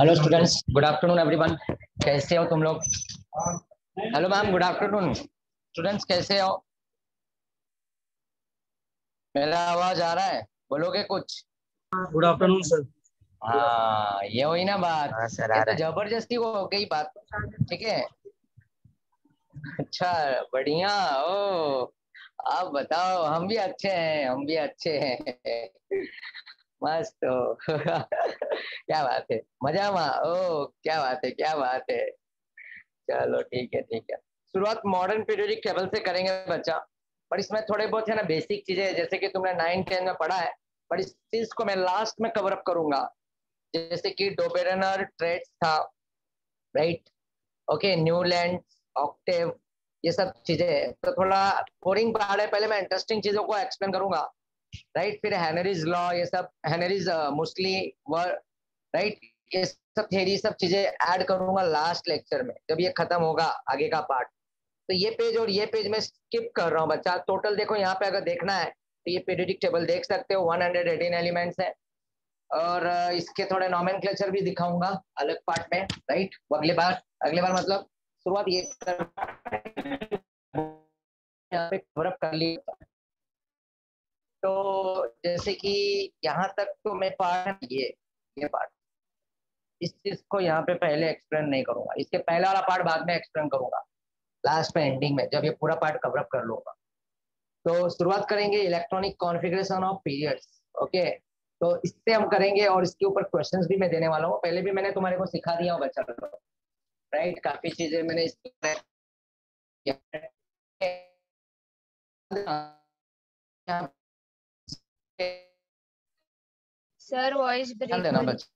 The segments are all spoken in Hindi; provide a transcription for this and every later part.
Hello students, good afternoon everyone. कैसे हो तुम लोग? Hello ma'am, good afternoon. Students कैसे हो? मेरा आवाज आ रहा है? बोलोगे कुछ? Good afternoon sir. हाँ, ये हुई ना बात। हाँ सर, ये आ तो रहा है। जबरदस्ती वो हो गई बात। ठीक है। अच्छा, बढ़िया। ओ, आप बताओ। हम भी अच्छे हैं, हम भी अच्छे हैं। मस्त हो। क्या बात है, मजा में? ओ, क्या बात है, क्या बात है। चलो ठीक है, ठीक है। शुरुआत मॉडर्न पीरियोडिक टेबल से करेंगे बच्चा। पर इसमें थोड़े बहुत है ना बेसिक चीजें, जैसे कि तुमने 9 10 में पढ़ा है। पर इस चीज को मैं लास्ट में कवर अप करूंगा। जैसे कि डोबेरनर ट्रेड्स था, राइट? ओके, न्यूलैंड, ऑक्टेव, ये सब चीजें तो थोड़ा बोरिंग पढ़ा है। पहले मैं इंटरेस्टिंग चीजों को एक्सप्लेन करूंगा, राइट? फिर हेनरीज लॉ, ये सब हेनरीज मोस्टली वर, राइट? ये सब थेरी, सब चीजें ऐड करूंगा लास्ट लेक्चर में, जब ये खत्म होगा आगे का पार्ट। तो ये पेज और ये पेज मैं स्किप कर रहा हूँ बच्चा। टोटल देखो यहाँ पे, अगर देखना है तो ये पीरियोडिक टेबल देख सकते हो, 118 एलिमेंट्स है। और इसके थोड़े नॉमेनक्लेचर भी दिखाऊंगा अलग पार्ट में, राइट? अगले बार मतलब शुरुआत ये यहाँ पे कवर अप कर ली। तो जैसे कि यहाँ तक तो मैं पार्ट ये पार्ट, इस चीज को यहाँ पे पहले एक्सप्लेन नहीं करूंगा। इसके पहला वाला पार्ट बाद में एक्सप्लेन करूंगा, लास्ट में, एंडिंग में, जब ये पूरा पार्ट कवर अप कर लूंगा। तो शुरुआत करेंगे electronic configuration of periods. Okay, तो इससे हम करेंगे और इसके ऊपर क्वेश्चंस भी मैं देने वाला हूँ। पहले भी मैंने तुम्हारे को सिखा दिया हूँ बच्चा, राइट? काफी चीजें मैंने सर वॉइस ध्यान ब्रेक हो देना रही। बच्चा।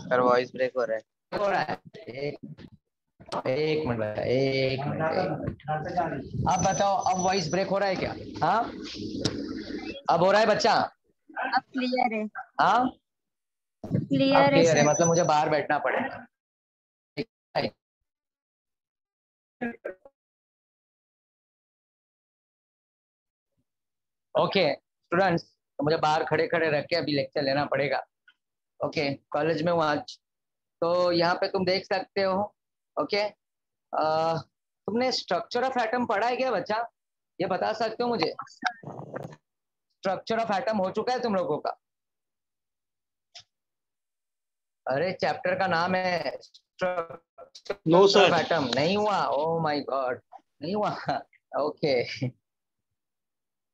सर वॉइस ब्रेक हो रहा है। हो रहा है। एक मिनट बेटा, एक मिनट। आप बताओ, अब वॉइस ब्रेक हो रहा है क्या? हाँ, अब हो रहा है बच्चा? अब क्लियर है, हाँ, अब क्लियर है क्लियर है, सर। मतलब मुझे बाहर बैठना पड़ेगा। ठीक है। ओके स्टूडेंट्स, तो मुझे बाहर खड़े खड़े रख के अभी लेक्चर लेना पड़ेगा। ओके, कॉलेज में हूँ आज। तो यहाँ पे तुम देख सकते हो। ओके, तुमने स्ट्रक्चर ऑफ एटम पढ़ा है क्या बच्चा? ये बता सकते हो मुझे? स्ट्रक्चर ऑफ एटम हो चुका है तुम लोगों का? अरे चैप्टर का नाम है no structure of sir. Atom. नहीं हुआ? ओ माय गॉड, नहीं हुआ। ओके,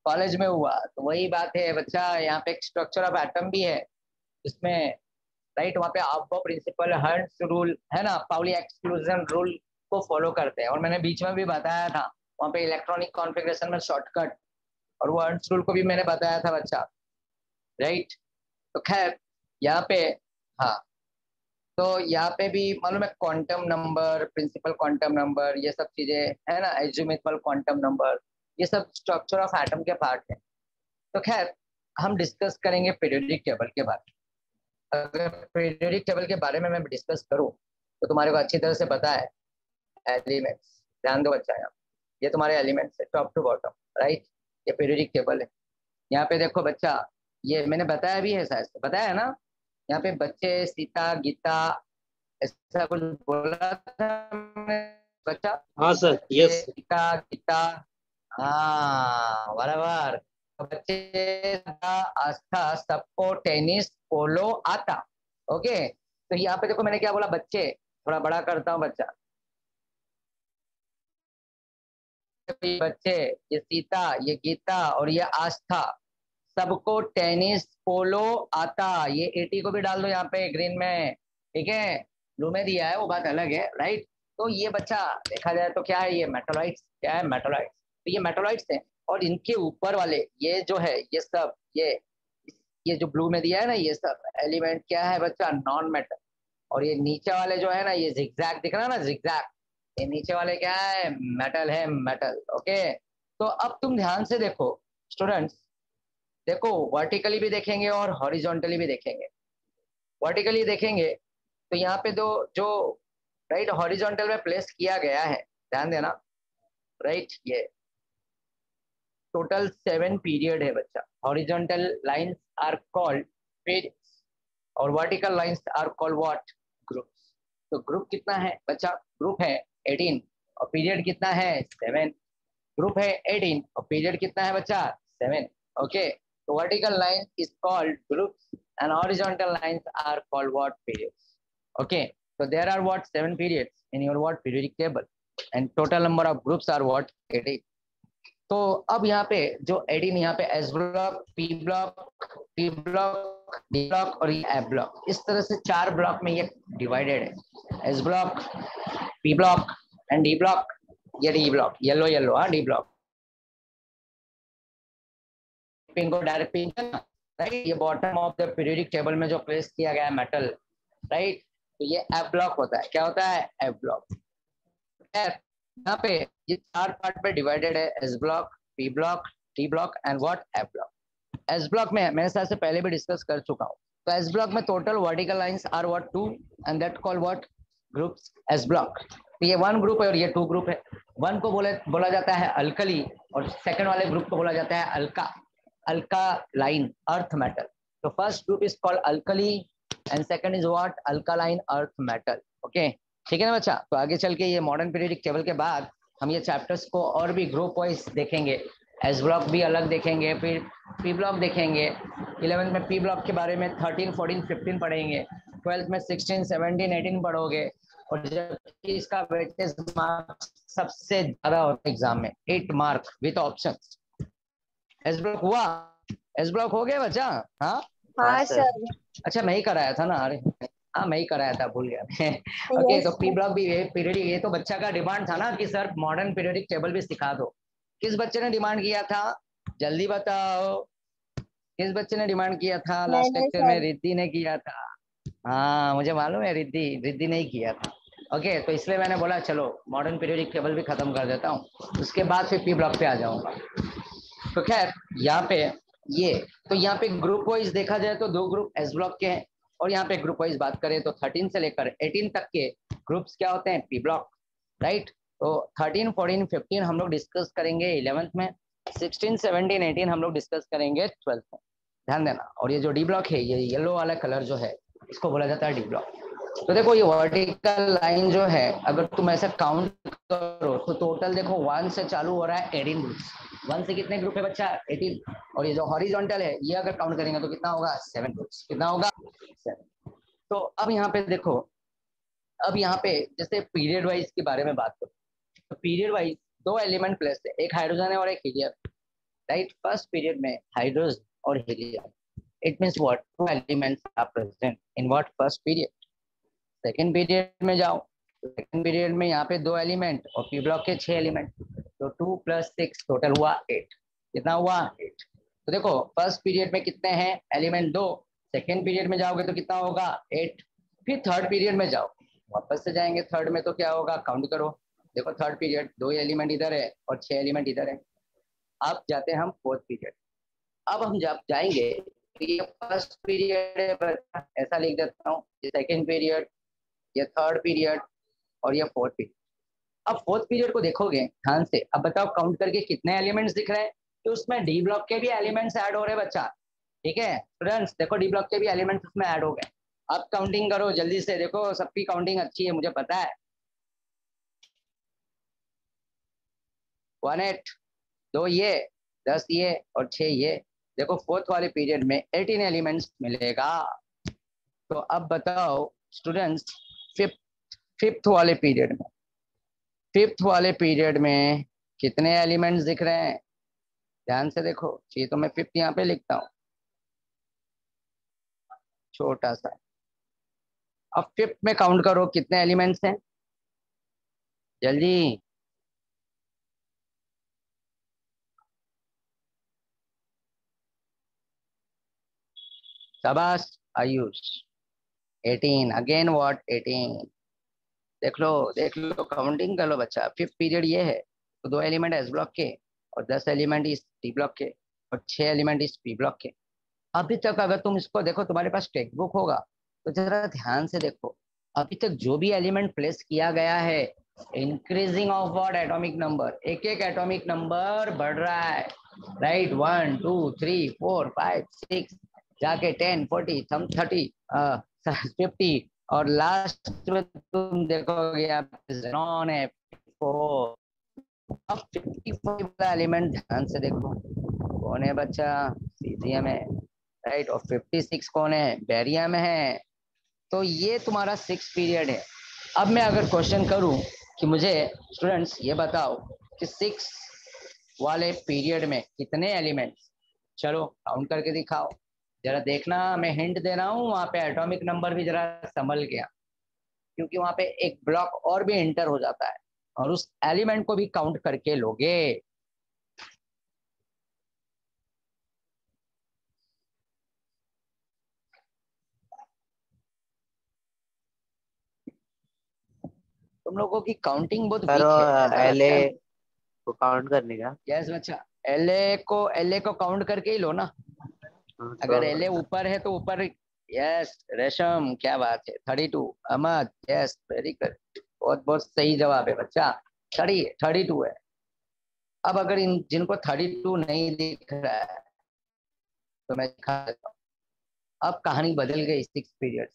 कॉलेज में हुआ तो वही बात है बच्चा। यहाँ पे एक स्ट्रक्चर ऑफ एटम भी है इसमें, राइट? वहाँ पे आपको प्रिंसिपल हर्ट्ज रूल है ना, पाउली एक्सक्लूजन रूल को फॉलो करते हैं। और मैंने बीच में भी बताया था वहाँ पे इलेक्ट्रॉनिक कॉन्फ़िगरेशन में शॉर्टकट, और वो हर्ट्ज रूल को भी मैंने बताया था बच्चा, राइट? तो खैर, यहाँ पे, हाँ, तो यहाँ पे भी मालूम है quantum number, principal quantum number, ये सब चीजें है ना, एज्यूमेबल क्वांटम नंबर, ये सब स्ट्रक्चर ऑफ एटम के पार्ट है। तो खैर, हम डिस्कस करेंगे पीरियोडिक टेबल के बारे में। अगर पीरियोडिक टेबल के बारे में मैं डिस्कस करूँ तो तुम्हारे को अच्छी तरह से पता है एलिमेंट्स। ध्यान दो बच्चा, यहाँ ये तुम्हारे एलिमेंट्स है टॉप टू बॉटम, राइट? ये पीरियोडिक टेबल है। यहाँ पे देखो बच्चा, ये मैंने बताया भी है, शायद से बताया है ना। यहाँ पे बच्चे, सीता, गीता, ऐसा कुछ बोला था मैंने बच्चा? हाँ सर, बच्चे, यस। सीता, गीता, हाँ बराबर। तो बच्चे, आस्था, सबको टेनिस पोलो आता। ओके, तो यहाँ पे देखो मैंने क्या बोला, बच्चे, थोड़ा बड़ा करता हूँ बच्चा। ये बच्चे, ये सीता, ये गीता और ये आस्था, सबको टेनिस पोलो आता। ये 80 को भी डाल दो यहाँ पे ग्रीन में, ठीक है? ब्लू में दिया है वो बात अलग है, राइट? तो ये बच्चा देखा जाए तो क्या है, ये मेटोलाइट्स, क्या है? मेटोलाइट्स। तो ये मेटोलाइट्स है। और इनके ऊपर वाले ये जो है, ये सब, ये जो ब्लू में दिया है ना, ये सब एलिमेंट क्या है बच्चा? Non metal. और ये नीचे वाले जो है ना, ये जिगजैग दिख रहा है ना, जिगजैग, ये नीचे वाले क्या है? मेटल है, मेटल। ओके, तो अब तुम ध्यान से देखो स्टूडेंट्स, देखो वर्टिकली भी देखेंगे और हॉरिजॉन्टली भी देखेंगे। वर्टिकली देखेंगे तो यहाँ पे दो जो, राइट, हॉरिजॉन्टल में प्लेस किया गया है, ध्यान देना, राइट? ये टोटल 7 पीरियड है बच्चा। Horizontal lines are called periods, और vertical lines are called what? Groups. तो ग्रुप कितना है बच्चा? ग्रुप है 18 और पीरियड कितना है? 7। ग्रुप है 18 और पीरियड कितना है बच्चा? 7। ओके, तो vertical line is called groups and horizontal lines are called what? Periods. Okay, so there are what 7 periods in your what periodic table and total number of groups are what? 18। तो अब यहाँ पे जो 18 यहाँ पे S block, P block, P block, D block और ये एफ ब्लॉक, इस तरह से 4 ब्लॉक में ये डिवाइडेड है। S block, P block and D block, ये डी ब्लॉक, येलो येलो, हाँ डी ब्लॉक, पिंक और डायरेक्ट पिंक है ना, राइट। ये bottom of the periodic table में जो प्लेस किया गया है मेटल, राइट। तो ये एफ ब्लॉक होता है। क्या होता है? F block. यहाँ पे ये 4 पार्ट में डिवाइडेड है, S block, P block, T block and what? F block. S block में मेरे साथ से पहले भी डिस्कस कर चुका हूँ। तो एस ब्लॉक में total vertical lines are what? 2 and that called what? Groups. S block. तो ये 1 ग्रुप है और ये 2 ग्रुप है। 1 को बोला जाता है अल्कली और सेकंड वाले ग्रुप को बोला जाता है अल्का, अल्कालाइन अर्थ मेटल। तो first group is called alkali and second is what? Alkaline earth metal. Okay, ठीक है ना बच्चा। तो आगे चल के ये मॉडर्न पीरियोडिक टेबल के बाद हम ये चैप्टर्स को और भी ग्रुप वाइज देखेंगे। एस ब्लॉक भी अलग देखेंगे, फिर पी ब्लॉक देखेंगे। 11th में पी ब्लॉक के बारे में 13, 14, 15 पढ़ेंगे। 12th में 16, 17, 18 पढ़ोगे। और जब इसका वेटेज मार्क्स सबसे ज्यादा होता है एग्जाम में, 8 mark with option. S block हुआ? एस ब्लॉक हो गया बच्चा? हाँ हाँ सर। अच्छा, मैं ही कराया था ना, अरे हाँ मैं ही कराया था, भूल गया। ओके, तो पी ब्लॉक भी पीरियडिक, ये तो बच्चा का डिमांड था ना कि सर मॉडर्न पीरियडिक टेबल भी सिखा दो। किस बच्चे ने डिमांड किया था? जल्दी बताओ, किस बच्चे ने डिमांड किया था? लास्ट लेक्चर में रिद्धि ने किया था। हाँ मुझे मालूम है, रिद्धि ने ही किया था। ओके, तो इसलिए मैंने बोला चलो मॉडर्न पीरियडिक टेबल भी खत्म कर देता हूँ, उसके बाद फिर पी ब्लॉक पे आ जाऊंगा। तो खैर यहाँ पे ये, तो यहाँ पे ग्रुप वाइज देखा जाए तो 2 ग्रुप एस ब्लॉक के हैं और यहाँ पे ग्रुप वाइज बात करें तो 13 से लेकर 18 तक के ग्रुप्स क्या होते हैं? P block, right. तो 13, 14, 15 हम लोग डिस्कस करेंगे 11th में, 16, 17, 18 हम लोग डिस्कस करेंगे 12th में, ध्यान देना। और ये जो डी ब्लॉक है, ये येलो वाला कलर जो है, इसको बोला जाता है डी ब्लॉक। तो देखो ये वर्टिकल लाइन जो है, अगर तुम ऐसे काउंट करो तो टोटल देखो 1 से चालू हो रहा है 18 ग्रुप्स। 1 से कितने ग्रुप है बच्चा? 18। और ये जो हॉरिजॉन्टल है, ये अगर काउंट करेंगे तो कितना होगा? 7 ग्रुप्स। कितना होगा? 7। तो अब यहाँ पे देखो, अब यहाँ पे जैसे पीरियड वाइज के बारे में बात करो तो पीरियड वाइज 2 एलिमेंट प्लेस है, एक हाइड्रोजन है और एक हीलियम, राइट। फर्स्ट पीरियड में हाइड्रोजन और helium, it means what? 2 elements are present in what? First period. Second period में जाओ, सेकंड पीरियड में यहाँ पे 2 एलिमेंट और पी ब्लॉक के 6 एलिमेंट, तो 2 + 6 टोटल हुआ 8। कितना हुआ? 8। तो देखो फर्स्ट पीरियड में कितने हैं? एलिमेंट 2। सेकंड पीरियड में जाओगे तो कितना होगा? 8। फिर थर्ड पीरियड में जाओ, वापस से जाएंगे थर्ड में, तो क्या होगा? काउंट करो, देखो थर्ड पीरियड 2 एलिमेंट इधर है और 6 एलिमेंट इधर है। अब जाते हैं हम फोर्थ पीरियड। अब हम जब जाएंगे तो ये फर्स्ट पीरियड है, ऐसा लिख देता हूँ, ये सेकंड पीरियड, ये थर्ड पीरियड और ये फोर्थ पीरियड। अब फोर्थ पीरियड को देखोगे ध्यान से, अब बताओ काउंट करके कितने एलिमेंट्स दिख रहे हैं? तो उसमें डी ब्लॉक के भी एलिमेंट्स ऐड हो रहे हैं बच्चा, ठीक है स्टूडेंट्स। देखो डी ब्लॉक के भी एलिमेंट्स उसमें ऐड हो गए। अब काउंटिंग करो जल्दी से, देखो सबकी काउंटिंग अच्छी है मुझे पता है। 18, 2 ये, 10 ये और 6 ये। देखो फोर्थ वाले पीरियड में 18 एलिमेंट्स मिलेगा। तो अब बताओ स्टूडेंट्स, फिफ्थ वाले पीरियड में, फिफ्थ वाले पीरियड में कितने एलिमेंट्स दिख रहे हैं? ध्यान से देखो, ये तो मैं फिफ्थ यहाँ पे लिखता हूँ छोटा सा। अब फिफ्थ में काउंट करो कितने एलिमेंट्स हैं, जल्दी। शाबाश आयुष, 18 अगेन व्हाट? 18। देख लो काउंटिंग कर लो बच्चा। फिफ्थ पीरियड ये है तो 2 एलिमेंट एस ब्लॉक के और 10 एलिमेंट इस टी ब्लॉक के और 6 एलिमेंट इस पी ब्लॉक के। अभी तक अगर तुम इसको देखो, तुम्हारे पास टेक्स्ट बुक होगा तो जरा ध्यान से देखो, अभी तक जो भी एलिमेंट प्लेस किया गया है, increasing of what? Atomic number, एक एक एटॉमिक नंबर बढ़ रहा है, राइट। 1 2 3 4 5 6 जाके 10, 40, 30, 50 और लास्ट में तुम देखोगे यहाँ पे xenon है 4। अब 55 वाला एलिमेंट ध्यान से देखो कौन है बच्चा, सीजियम है, राइट। और 56 कौन है, बेरियम है। तो ये तुम्हारा 6 पीरियड है। अब मैं अगर क्वेश्चन करूं कि मुझे स्टूडेंट्स ये बताओ कि 6 वाले पीरियड में कितने एलिमेंट्स, चलो काउंट करके दिखाओ जरा, देखना मैं हिंट दे रहा हूँ, वहां पे एटॉमिक नंबर भी जरा संभल गया, क्योंकि वहां पे एक ब्लॉक और भी इंटर हो जाता है और उस एलिमेंट को भी काउंट करके लोगे। तुम लोगों की काउंटिंग बहुत सर वीक है ऐसा एल लगता है। ए को काउंट करने का। यस बच्चा, एल ए को काउंट करके ही लो ना। हाँ, अगर तो एल ए ऊपर है तो ऊपर। यस रेशम, क्या बात है, 32। अहमद, यस वेरी गुड, बहुत बहुत सही जवाब है बच्चा, 32 है। अब अगर इन जिनको 32 नहीं दिख रहा है तो मैं दिखा देता हूँ। अब कहानी बदल गई 6 पीरियड।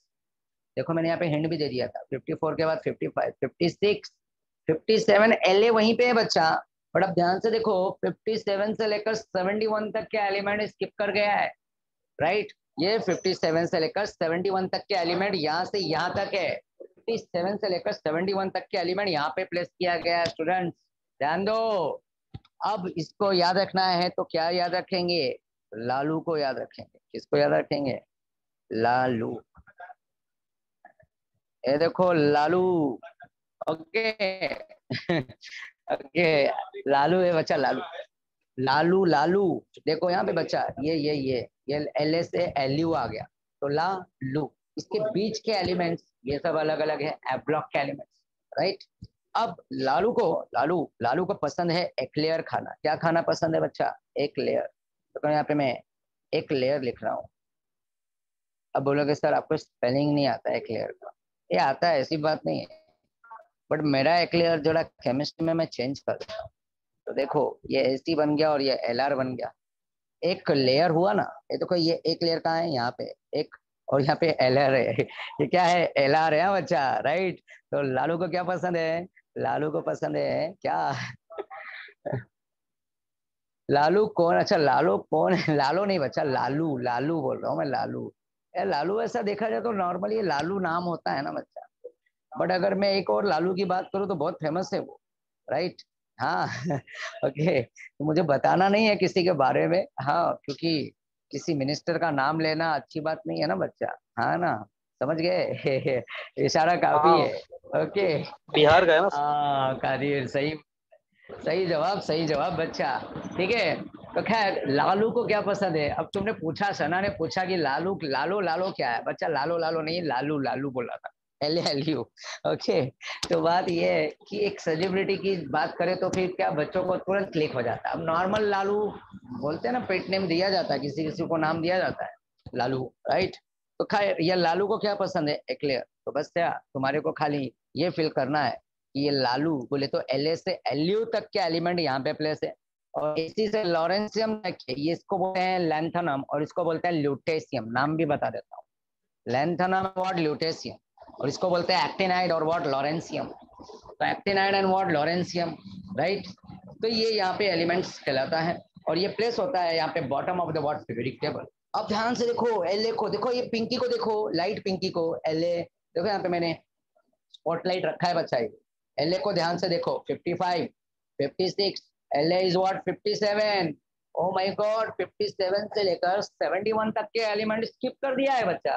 देखो मैंने यहाँ पे हिंट भी दे दिया था, 54 के बाद 55, 56, 57, एल ए वहीं पे है बच्चा। बट अब ध्यान से देखो, 57 से लेकर 71 तक के एलिमेंट स्किप कर गया है, राइट। ये 57 से लेकर 71 तक के एलिमेंट यहाँ से यहाँ तक है, 57 से लेकर 71 तक के एलिमेंट यहाँ पे प्लेस किया गया है स्टूडेंट्स, ध्यान दो। अब इसको याद रखना है तो क्या याद रखेंगे, लालू को याद रखेंगे। किसको याद रखेंगे, लालू। ये देखो लालू, ओके। ओके, लालू है बच्चा, लालू लालू लालू। देखो यहाँ पे बच्चा, ये एल ए से एल यू आ गया, तो ला लू। इसके बीच के एलिमेंट्स ये सब अलग अलग है, एप ब्लॉक के एलिमेंट्स, राइट। अब लालू लालू को पसंद है एक्लेयर खाना। क्या खाना पसंद है बच्चा, एक लेयर। तो यहाँ पे मैं एक लेयर लिख रहा हूँ। अब बोलोगे सर आपको स्पेलिंग नहीं आता है एक्लेयर का, ये आता है, ऐसी बात नहीं है, बट मेरा एक्लेयर जो केमिस्ट्री में मैं चेंज कर देता हूँ। तो देखो ये एस टी बन गया और ये एल आर बन गया, एक लेयर हुआ ना। ये देखो ये एक लेयर कहाँ है, यहाँ पे एक, और यहाँ पे एल आर है। ये क्या है, एल आर है बच्चा, राइट। तो लालू को क्या पसंद है, लालू को पसंद है क्या, लालू कौन, अच्छा लालू कौन है, लालू नहीं बच्चा, लालू लालू बोल रहा हूँ मैं, लालू। लालू ऐसा देखा जाए तो नॉर्मली ये लालू नाम होता है ना बच्चा, बट अगर मैं एक और लालू की बात करूँ तो बहुत फेमस है वो, राइट। हाँ। ओके, तो मुझे बताना नहीं है किसी के बारे में, हाँ, क्योंकि किसी मिनिस्टर का नाम लेना अच्छी बात नहीं है ना बच्चा, हाँ ना, समझ गए। इशारा काफी हाँ, है। ओके। बिहार गए ना। हाँ कादिर, सही सही जवाब, सही जवाब बच्चा, ठीक है। तो खैर लालू को क्या पसंद है, अब तुमने पूछा, सना ने पूछा कि लालू लालू लालू क्या है, बच्चा लालू लालू नहीं, लालू लालू बोला था, एल एल यू। ओके। तो बात ये है कि एक सेलिब्रिटी की बात करें तो फिर क्या बच्चों को तुरंत क्लिक हो जाता है। अब नॉर्मल लालू बोलते हैं ना, पेट नेम दिया जाता है, किसी किसी को नाम दिया जाता है लालू, राइट। तो खैर ये लालू को क्या पसंद है, एक्लेयर। तो बस क्या तुम्हारे को खाली ये फील करना है कि ये लालू बोले तो एल ए से एल यू तक के एलिमेंट यहाँ पे प्लेस है, और इसी से लॉरेंसियम तक के, ये इसको बोलते हैं लैंथनम और इसको बोलते हैं ल्यूटेशियम, नाम भी बता देता हूँ, लैंथनम व्हाट ल्यूटेशियम, और इसको बोलते हैं एक्टिनाइड और व्हाट लॉरेंसियम। तो actinide and what lawrencium, right. तो ये यहाँ पे एलिमेंट्स कहलाता है और ये प्लेस होता है यहाँ पे bottom of the what periodic table. अब ध्यान से देखो एल ए को, देखो ये पिंकी को देखो, लाइट पिंकी को, एल ए देखो यहाँ पे मैंने स्पॉटलाइट रखा है बच्चा। एल ए को ध्यान से देखो, 55, 56, L A is what 57। O my God, 57 से लेकर 71 तक के एलिमेंट स्किप कर दिया है बच्चा,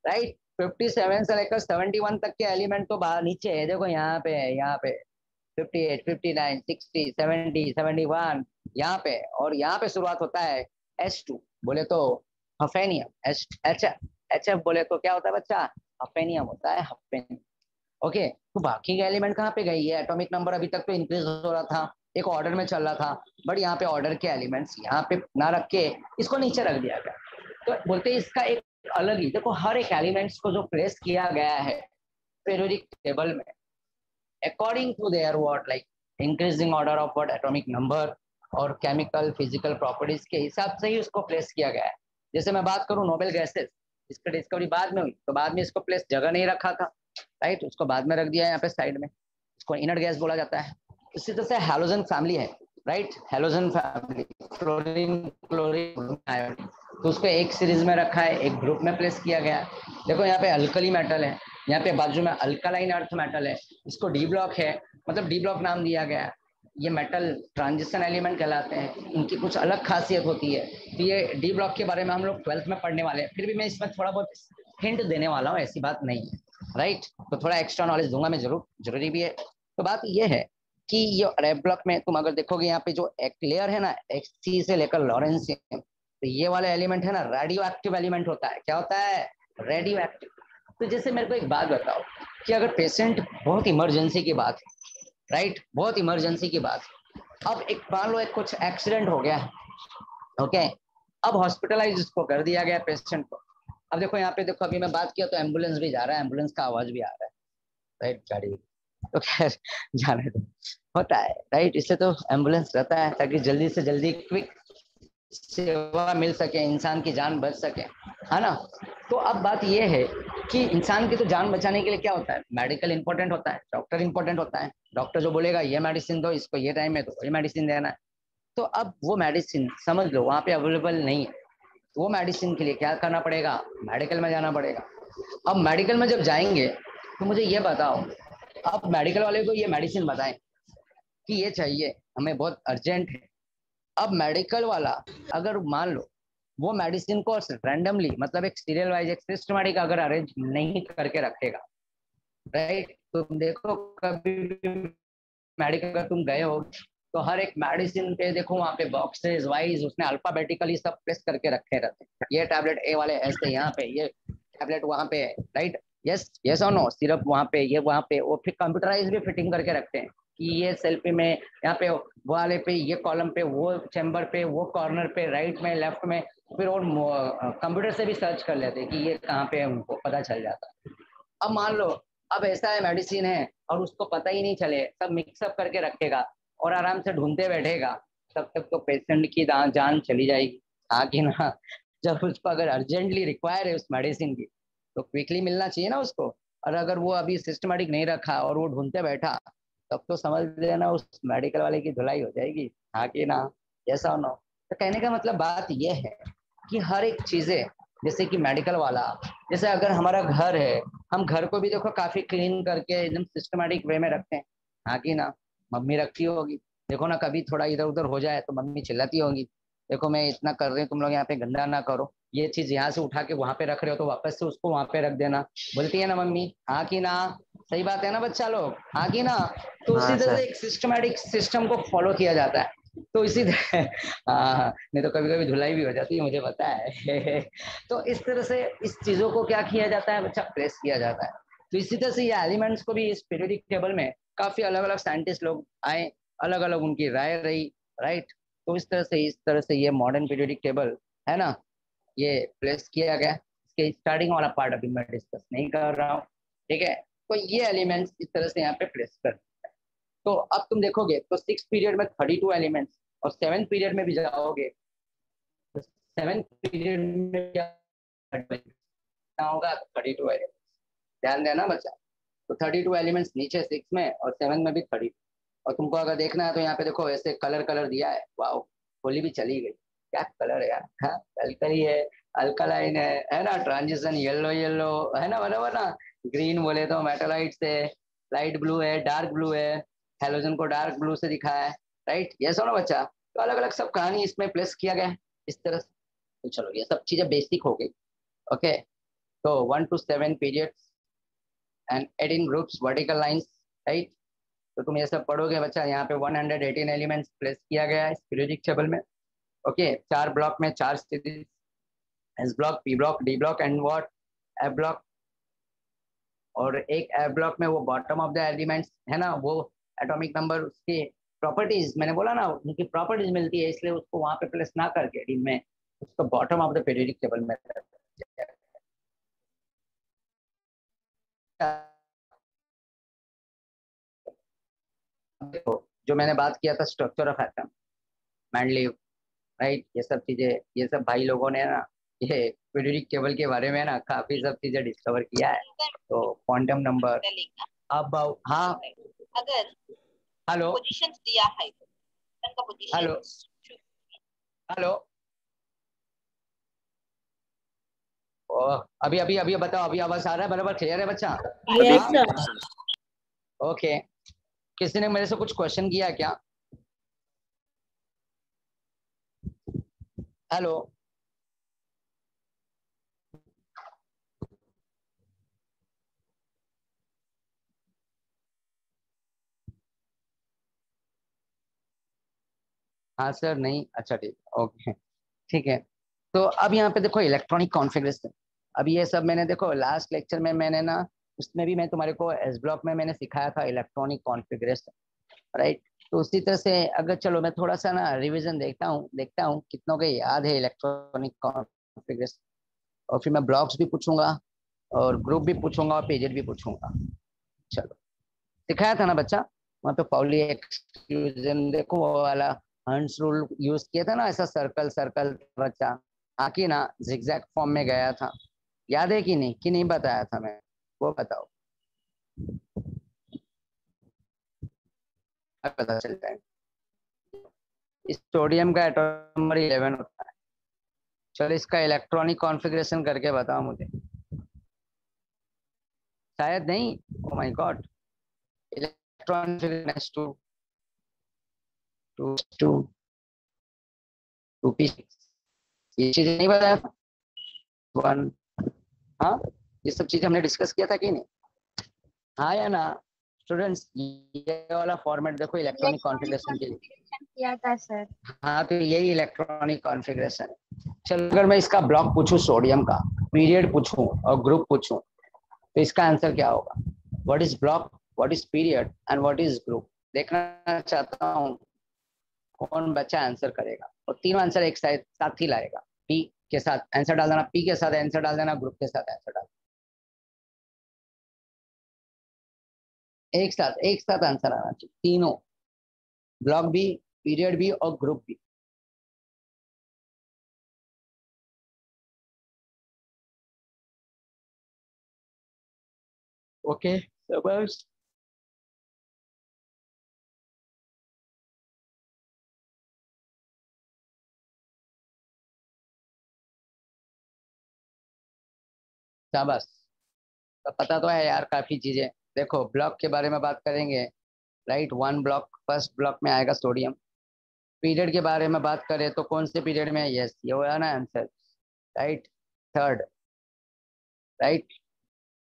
राइट। 57 से लेकर 71 तक के एलिमेंट तो बाहर नीचे है, देखो यहाँ पे है, यहाँ पे 58, 59, 60, 70, 71 यहाँ पे, और यहाँ पे शुरुआत होता है H2 बोले तो हफेनियम, एच एच एच एफ बोले तो क्या होता है बच्चा, हफेनियम होता है, हफेनियम। ओके, तो बाकी के एलिमेंट कहाँ पे गई है, एटॉमिक नंबर अभी तक तो इंक्रीज हो रहा था, एक ऑर्डर में चल रहा था, बट यहाँ पे ऑर्डर के एलिमेंट्स यहाँ पे ना रख के इसको नीचे रख दिया गया। तो बोलते हैं इसका एक अलग ही, देखो हर एक एलिमेंट्स को जो प्लेस किया गया है पीरियोडिक टेबल में according to their what like increasing order of what atomic number और केमिकल फिजिकल प्रॉपर्टीज के हिसाब से ही उसको प्लेस किया गया है। जैसे मैं बात करूँ नोबेल गैसेस, इसका डिस्कवरी बाद में हुई, तो बाद में इसको प्लेस जगह नहीं रखा था, राइट, उसको बाद में रख दिया है यहाँ पे साइड में, इसको इनर्ट गैस बोला जाता है। इसी तरह से हैलोजन फैमिली है, right, halogen family, fluorine chlorine iodine, तो उसको एक सीरीज में रखा है, एक ग्रुप में प्लेस किया गया है। देखो यहाँ पे अल्कली मेटल है, यहाँ पे बाजू में अल्कालाइन अर्थ मेटल है, इसको डी ब्लॉक है, मतलब डी ब्लॉक नाम दिया गया है। ये मेटल ट्रांजिशन एलिमेंट कहलाते हैं, इनकी कुछ अलग खासियत होती है। तो ये डी ब्लॉक के बारे में हम लोग 12th में पढ़ने वाले हैं, फिर भी मैं इसमें थोड़ा बहुत हिंट देने वाला हूँ, ऐसी बात नहीं है, राइट। तो थोड़ा एक्स्ट्रा नॉलेज दूंगा मैं, जरूरी भी है। तो बात ये है कि ये रेड ब्लॉक में तुम अगर देखोगे यहाँ पे जो एक लेयर है ना, एक्सी से लेकर लॉरेंसियम, तो ये वाला एलिमेंट है ना रेडियो एक्टिव एलिमेंट होता है। क्या होता है? Radio active. तो जैसे मेरे को एक बात बताओ कि अगर पेशेंट बहुत इमरजेंसी की बात है, राइट, बहुत इमरजेंसी की बात है, अब एक मान लो एक कुछ एक्सीडेंट हो गया, ओके, अब हॉस्पिटलाइज इसको कर दिया गया पेशेंट को। अब देखो यहाँ पे, देखो अभी मैं बात किया तो एम्बुलेंस भी जा रहा है, एम्बुलेंस का आवाज भी आ रहा है, राइट, गाड़ी, तो खैर जाने दो, होता है, राइट, इससे तो एम्बुलेंस रहता है ताकि जल्दी से जल्दी क्विक सेवा मिल सके, इंसान की जान बच सके, है ना। तो अब बात यह है कि इंसान की तो जान बचाने के लिए क्या होता है, मेडिकल इंपॉर्टेंट होता है, डॉक्टर इंपॉर्टेंट होता है। डॉक्टर जो बोलेगा ये मेडिसिन दो इसको, ये टाइम में तो ये मेडिसिन देना है। तो अब वो मेडिसिन समझ लो वहाँ पे अवेलेबल नहीं है, वो मेडिसिन के लिए क्या करना पड़ेगा, मेडिकल में जाना पड़ेगा। अब मेडिकल में जब जाएंगे तो मुझे ये बताओ, अब मेडिकल वाले को ये मेडिसिन बताएं कि ये चाहिए हमें, बहुत अर्जेंट है। अब मेडिकल वाला अगर मान लो वो मेडिसिन को रैंडमली, मतलब एक सीरियल वाइज, एक सिस्टमेटिक अगर अरेंज नहीं करके रखेगा, राइट, तुम देखो कभी भी मेडिकल का तुम गए हो तो हर एक मेडिसिन पे देखो वहाँ पे बॉक्सेस वाइज उसने अल्फाबेटिकली सब प्लेस करके रखे रहते हैं। ये टैबलेट ए वाले ऐसे यहाँ पे, ये टैबलेट वहाँ पे, राइट, यस यस और नो, सिरप वहाँ पे, ये वहाँ पे, वो फिर कंप्यूटराइज भी फिटिंग करके रखते हैं कि ये सेल पे में, यहाँ पे वो वाले पे, ये कॉलम पे, वो चैम्बर पे, वो कॉर्नर पे, राइट में, लेफ्ट में, फिर वो कंप्यूटर से भी सर्च कर लेते हैं कि ये कहाँ पे है, उनको पता चल जाता है। अब मान लो अब ऐसा है मेडिसिन है और उसको पता ही नहीं चले, सब मिक्सअप करके रखेगा और आराम से ढूंढते बैठेगा, तब तक तो पेशेंट की जान चली जाएगी, हाँ कि ना। जब उसको अगर अर्जेंटली रिक्वायर है उस मेडिसिन की तो क्विकली मिलना चाहिए ना उसको। और अगर वो अभी सिस्टमेटिक नहीं रखा और वो ढूंढते बैठा, तब तो समझ लेना उस मेडिकल वाले की धुलाई हो जाएगी, हाँ कि ना, ऐसा ना। तो कहने का मतलब बात यह है कि हर एक चीजें, जैसे कि मेडिकल वाला, जैसे अगर हमारा घर है, हम घर को भी देखो काफी क्लीन करके एकदम सिस्टमेटिक वे में रखते हैं, हाँ कि ना। मम्मी रखती होगी, देखो ना, कभी थोड़ा इधर उधर हो जाए तो मम्मी चिल्लाती होगी, देखो मैं इतना कर रही हूँ, तुम लोग यहाँ पे गंदा ना करो, ये चीज यहाँ से उठा के वहां पे रख रहे हो तो वापस से उसको वहां पे रख देना, बोलती है ना मम्मी, हाँ कि ना। सही बात है ना बच्चा लोग, हाँ कि ना। तो उसी हाँ तरह से सर। एक सिस्टमेटिक सिस्टम को फॉलो किया जाता है। तो इसी तरह हाँ, नहीं तो कभी कभी धुलाई भी हो जाती है, मुझे पता है। तो इस तरह से इस चीजों को क्या किया जाता है बच्चा, प्रेस किया जाता है। तो इसी तरह से ये एलिमेंट्स को भी इस पीरियोडिक टेबल में काफी अलग अलग साइंटिस्ट लोग आए, अलग अलग उनकी राय रही, राइट। तो इस तरह से ये मॉडर्न पीरियोडिक टेबल है ना, ये प्लेस किया गया। इसके स्टार्टिंग वाला पार्ट अभी मैं डिस्कस नहीं कर रहा हूँ, ठीक है। तो ये एलिमेंट्स इस तरह से यहाँ पे प्लेस कर। तो अब तुम देखोगे तो 6 पीरियड में 32 एलिमेंट्स, और 7 पीरियड में भी जाओगे तो 7 पीरियड में क्या होगा, 32 एलिमेंट्स। ध्यान देना बच्चा। तो 32 एलिमेंट्स नीचे 6 में और 7 में भी 30। और तुमको अगर देखना है तो यहाँ पे देखो ऐसे कलर कलर दिया है, वाह, होली भी चली गई, क्या कलर है यार, हाँ, अल्कली है, अल्कलाइन है ना, ट्रांजिशन येलो येलो है ना, बराबर ना। ग्रीन बोले तो मेटालाइट से, लाइट ब्लू है, डार्क ब्लू है, हेलोजन को डार्क ब्लू से दिखा है, राइट, ये सुनो बच्चा। तो अलग अलग सब कहानी इसमें प्लेस किया गया है इस तरह से। तो चलो ये सब चीजें बेसिक हो गई, ओके। तो 1 to 7 period and 18 groups vertical lines, right. तो तुम ये सब पढ़ोगे बच्चा, यहाँ पे 118 एलिमेंट्स प्लेस किया गया है इस पीरियोडिक टेबल में, ओके। 4 ब्लॉक में 4 series, S block, P block, D block and what, F block. और एक एफ ब्लॉक में वो बॉटम ऑफ द एलिमेंट्स है ना, वो एटॉमिक नंबर, उसके प्रॉपर्टीज, मैंने बोला ना उनकी प्रॉपर्टीज मिलती है, इसलिए उसको वहां पे प्लेस ना करके डी में, उसको bottom of the periodic table में। देखो जो मैंने बात किया था structure of atom, Mendeleev, right, ये सब चीजें, ये सब भाई लोगों ने ना ये पीरियोडिक टेबल के बारे में ना काफी सब चीजें डिस्कवर किया है। तो क्वांटम नंबर अब हाँ अगर हेलो पोजीशंस दिया है का पोजीशन हेलो हेलो अभी अभी अभी बताओ, अभी आवाज आ रहा है बराबर, क्लियर है बच्चा? Yes, sir. ओके, किसी ने मेरे से कुछ क्वेश्चन किया क्या? हेलो हाँ सर, नहीं, अच्छा ठीक, ओके ठीक है। तो अब यहाँ पे देखो इलेक्ट्रॉनिक कॉन्फ़िगरेशन, अब ये सब मैंने देखो लास्ट लेक्चर में मैंने ना, उसमें भी मैं तुम्हारे को एस ब्लॉक में मैंने सिखाया था इलेक्ट्रॉनिक कॉन्फ़िगरेशन, राइट? तो उसी तरह से अगर चलो मैं थोड़ा सा ना रिवीजन देखता हूँ कितनों को याद है इलेक्ट्रॉनिक कॉन्फ़िगरेशन, और फिर मैं ब्लॉक्स भी पूछूंगा और ग्रुप भी पूछूंगा और पीरियड भी पूछूंगा। चलो, सिखाया था ना बच्चा वहाँ पे पाउली एक्सक्लूजन, देखो वो वाला हंस रूल यूज किया था ना, ऐसा सर्कल सर्कल बच्चा आके ना जिगजैग फॉर्म में गया था, याद है कि नहीं बताया था मैं, वो बताओ, अब पता चलता है। इस सोडियम का एटॉम नंबर 11 होता है। चलो इसका इलेक्ट्रॉनिक कॉन्फ़िगरेशन करके बताओ मुझे, शायद नहीं, oh my god, electronic two two two two P, ये चीज नहीं बताया था वन, हाँ ये सब चीजें हमने डिस्कस किया था कि नहीं, हाँ या ना स्टूडेंट्स? ये वाला फॉर्मेट देखो इलेक्ट्रॉनिक इलेक्ट्रॉनिक कॉन्फ़िगरेशन के लिए, कॉन्फ़िगरेशन किया था सर। हाँ तो यही इलेक्ट्रॉनिक कॉन्फ़िगरेशन है। चलो अगर मैं इसका ब्लॉक पूछूं सोडियम का, पीरियड पूछूं और ग्रुप पूछूं, तो इसका आंसर क्या होगा? What is block, what is period and what is group? देखना चाहता हूँ कौन बच्चा आंसर करेगा, और तीनों आंसर एक साथ ही लाएगा, पी के साथ आंसर डाल देना, पी के साथ आंसर डाल देना, ग्रुप के साथ आंसर डाल, एक साथ आंसर आना चाहिए तीनों, ब्लॉक भी, पीरियड भी और ग्रुप भी। ओके बस शाबाश, तो पता तो है यार काफी चीजें। देखो ब्लॉक के बारे में बात करेंगे, right, one block, first block में आएगा सोडियम। पीरियड के बारे में बात करें तो कौन से पीरियड में? यस, ये हुआ ना आंसर, राइट, थर्ड, राइट,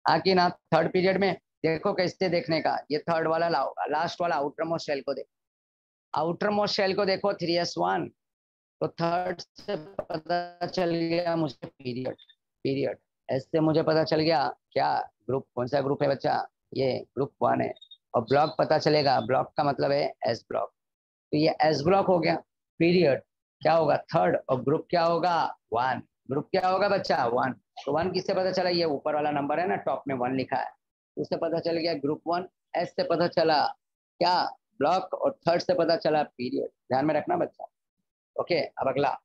आके ना थर्ड पीरियड में देखो कैसे देखने का, ये थर्ड वाला लास्ट वाला आउटर मोस्ट शेल को देखो, आउटर मोस्ट शेल को देखो 3s1, तो थर्ड से पता चल गया मुझे पीरियड, पीरियड एस से मुझे पता चल गया क्या, ग्रुप, कौन सा ग्रुप है बच्चा? ये ग्रुप 1 है। और ब्लॉक पता चलेगा, ब्लॉक का मतलब है एस ब्लॉक, तो ये एस ब्लॉक हो गया। पीरियड क्या होगा? थर्ड, और ग्रुप क्या होगा? 1, ग्रुप क्या होगा बच्चा? 1। तो 1 किससे पता चला? ये ऊपर वाला नंबर है ना, टॉप में 1 लिखा है, उससे पता चल गया ग्रुप 1। एस से पता चला क्या? ब्लॉक, और थर्ड से पता चला पीरियड, ध्यान में रखना बच्चा। ओके, अब अगला,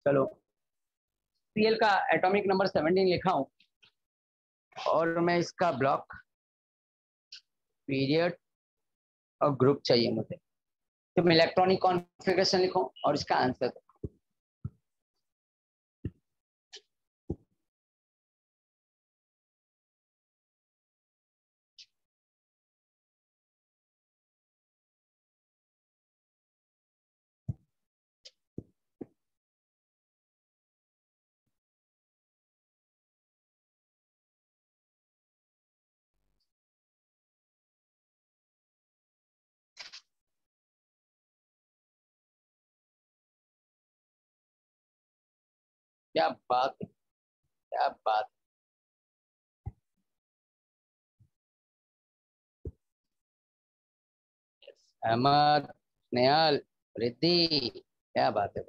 चलो सीएल का एटॉमिक नंबर 17 लिखा हूं, और मैं इसका ब्लॉक, पीरियड और ग्रुप चाहिए मुझे, तो मैं इलेक्ट्रॉनिक कॉन्फ़िगरेशन लिखूं और इसका आंसर। क्या बात है, क्या बात, अहमद, स्नेहल, रिद्धि, क्या बात है,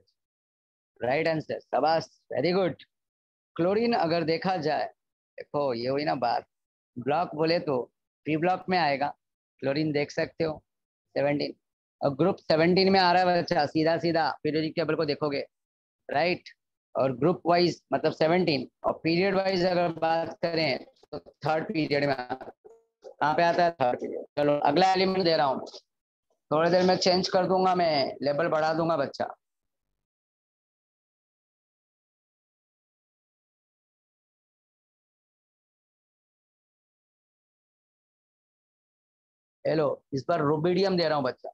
राइट आंसर, शाबाश, वेरी गुड। क्लोरीन अगर देखा जाए, देखो ये हुई ना बात, ब्लॉक बोले तो पी ब्लॉक में आएगा, क्लोरीन देख सकते हो 17, और ग्रुप 17 में आ रहा है बच्चा, सीधा सीधा पीरियोडिक टेबल को देखोगे, राइट। और ग्रुप वाइज मतलब 17, और पीरियड वाइज अगर बात करें तो थर्ड पीरियड में कहाँ पे आता है, थर्ड पीरियड। चलो अगला एलिमेंट दे रहा हूँ, थोड़ी देर में चेंज कर दूंगा, मैं लेवल बढ़ा दूंगा बच्चा। हेलो, इस बार रुबिडियम दे रहा हूँ बच्चा।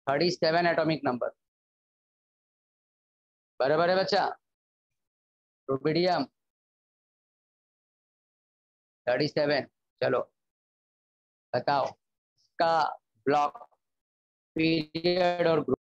37 एटॉमिक नंबर, बराबर है बच्चा, रुबिडियम 37। चलो बताओ इसका ब्लॉक, पीरियड और ग्रुप।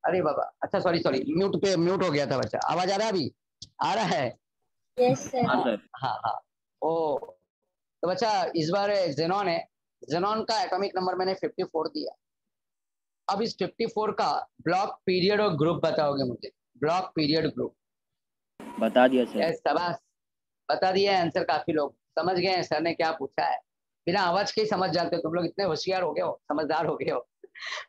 अरे बाबा, अच्छा सॉरी सॉरी, म्यूट पे म्यूट हो गया था बच्चा। आवाज आ रहा है अभी, आ रहा है? Yes sir. हाँ सर। हाँ हाँ। ओ, तो बच्चा इस बार जेनॉन है, जेनॉन का एटॉमिक नंबर मैंने 54 दिया। अब इस 54 का ब्लॉक, पीरियड और ग्रुप बताओगे मुझे, ब्लॉक, पीरियड, ग्रुप। बता दिया सर। यस, शाबाश, बता दिया आंसर। काफी लोग समझ गए हैं सर ने क्या पूछा है, बिना आवाज के ही समझ जाते हो तुम लोग, इतने होशियार हो गए हो, समझदार हो गए हो।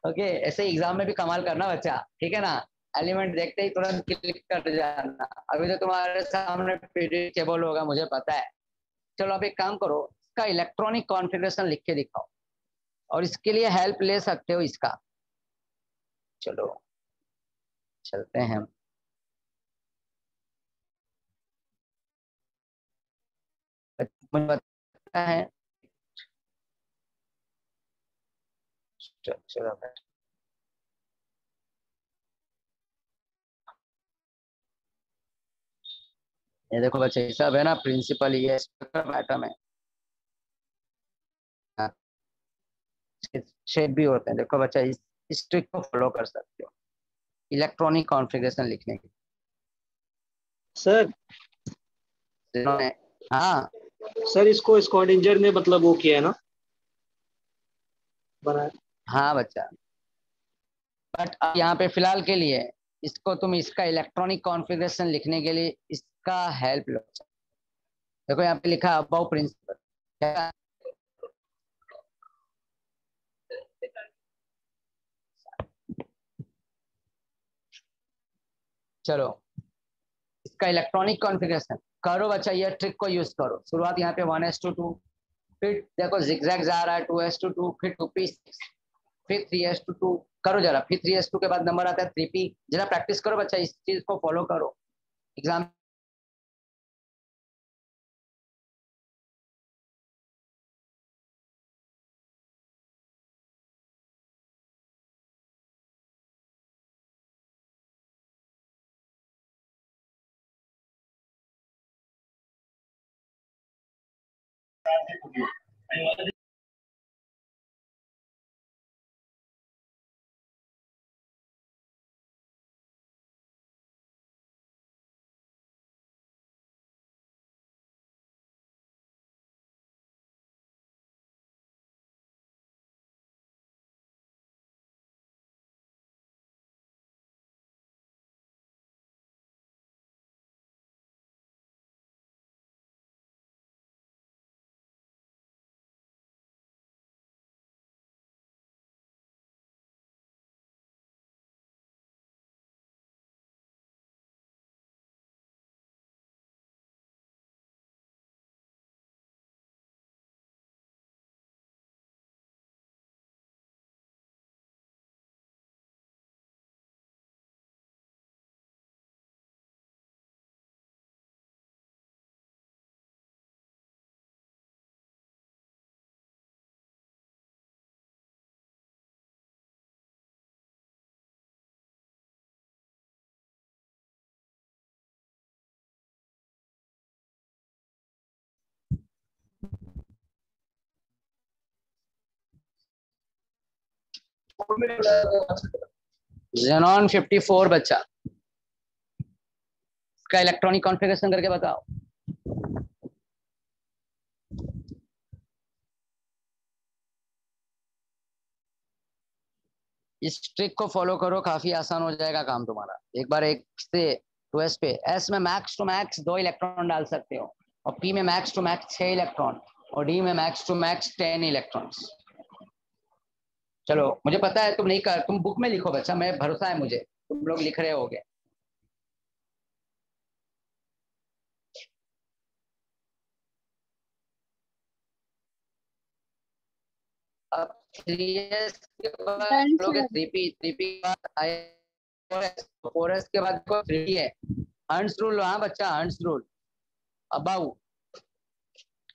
ओके, ऐसे एग्जाम में भी कमाल करना बच्चा, ठीक है ना। एलिमेंट देखते ही तुरंत क्लिक कर जाना। अभी तो तुम्हारे सामने पीरियड टेबल होगा, मुझे पता है। चलो अब एक काम करो, इसका इलेक्ट्रॉनिक कॉन्फ़िगरेशन लिख के दिखाओ, और इसके लिए हेल्प ले सकते हो इसका। चलो चलते हैं हम। मुझे पता है स्ट्रक्चर ऑफ, ये देखो बच्चे, ये सब है ना प्रिंसिपल, ये स्ट्रक्चर एटम है, शेप भी होते हैं। देखो बच्चा, इस ट्रिक को फॉलो कर सकते हो इलेक्ट्रॉनिक कॉन्फ़िगरेशन लिखने के सर जिन्होंने, हाँ सर इसको स्कॉडिंजर ने मतलब वो किया है ना, बनाया। हाँ बच्चा, बट अब यहाँ पे फिलहाल के लिए इसको तुम, इसका इलेक्ट्रॉनिक कॉन्फ़िगरेशन लिखने के लिए इसका हेल्प लो। देखो यहाँ पे लिखा अबाउ प्रिंसिपल, चलो इसका इलेक्ट्रॉनिक कॉन्फ़िगरेशन करो बच्चा, ये ट्रिक को यूज करो। शुरुआत यहाँ पे 1s2 2, फिर देखो जिगजैग जा रहा है 2s2 फिर 2p6 फिर 3s2 करो जरा, फिर 3s2 के बाद नंबर आता है 3p। जरा प्रैक्टिस करो बच्चा, इस चीज को फॉलो करो एग्जाम। Xenon 54 बच्चा, इसका इलेक्ट्रॉनिक कॉन्फ़िगरेशन करके बताओ। इस ट्रिक को फॉलो करो, काफी आसान हो जाएगा काम तुम्हारा। एक बार एक से 2s पे, s में मैक्स टू मैक्स 2 इलेक्ट्रॉन डाल सकते हो, और p में मैक्स टू मैक्स 6 इलेक्ट्रॉन, और d में मैक्स टू मैक्स 10 इलेक्ट्रॉन्स। चलो मुझे पता है तुम नहीं कर, तुम बुक में लिखो बच्चा, मैं भरोसा है मुझे तुम लोग लिख रहे होगे। अब 3s के बाद Done, लोगे sir. 3p के बाद आए 4s के बाद 3d है। हंस रूल, हाँ बच्चा हंस रूल, अबाउ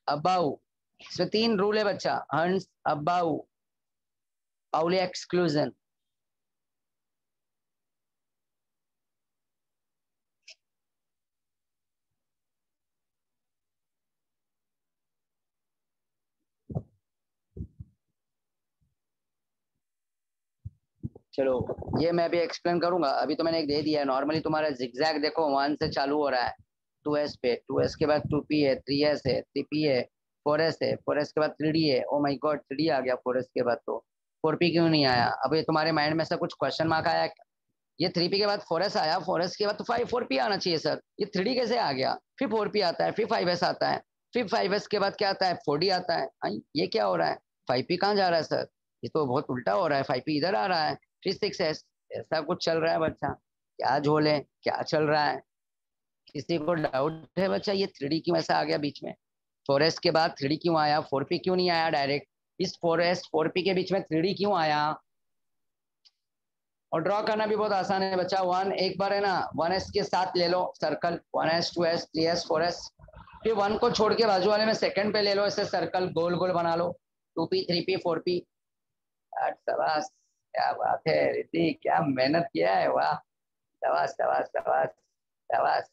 अबाउ, इसमें 3 रूल है बच्चा, हंस, अबाउ, पाउली एक्सक्लूजन। चलो ये मैं भी एक्सप्लेन करूंगा, अभी तो मैंने एक दे दिया है। नॉर्मली तुम्हारा जिगजैग देखो 1 से चालू हो रहा है 2s पे, 2s के बाद 2p है, 3s है, 3p है, 4s है, 4s के बाद 3d है। ओ माय गॉड 3d आ गया 4s के बाद, तो 4p क्यों नहीं आया? अब ये तुम्हारे माइंड में से कुछ क्वेश्चन मार्क आया? ये 3p के बाद 4s आया, 4s के बाद तो 4p आना चाहिए सर, ये 3d कैसे आ गया? फिर 4p आता है, फिर 5s आता है, फिर 5s के बाद क्या आता है? 4d आता है। ये क्या हो रहा है? 5p कहाँ जा रहा है सर? ये तो बहुत उल्टा हो रहा है, 5p इधर आ रहा है, फिर 6s, ऐसा कुछ चल रहा है बच्चा। क्या झोले, क्या चल रहा है? किसी को डाउट है बच्चा, ये 3d क्यों ऐसा आ गया बीच में? 4s के बाद 3d क्यों आया? 4p क्यों नहीं आया डायरेक्ट? इस 4s 4p के बीच में 3d क्यों आया? और ड्रॉ करना भी बहुत आसान है बच्चा। वन एक बार है ना, 1s के साथ ले लो circle, 1s 2s 3s 4s, फिर 1 को छोड़ के बाजू वाले में सेकंड पे ले लो, ऐसे सर्कल गोल गोल बना लो, 2p 3p 4p। शाबाश, क्या बात है रिद्धि, क्या मेहनत किया है, वाह, शाबाश शाबाश शाबाश शाबाश।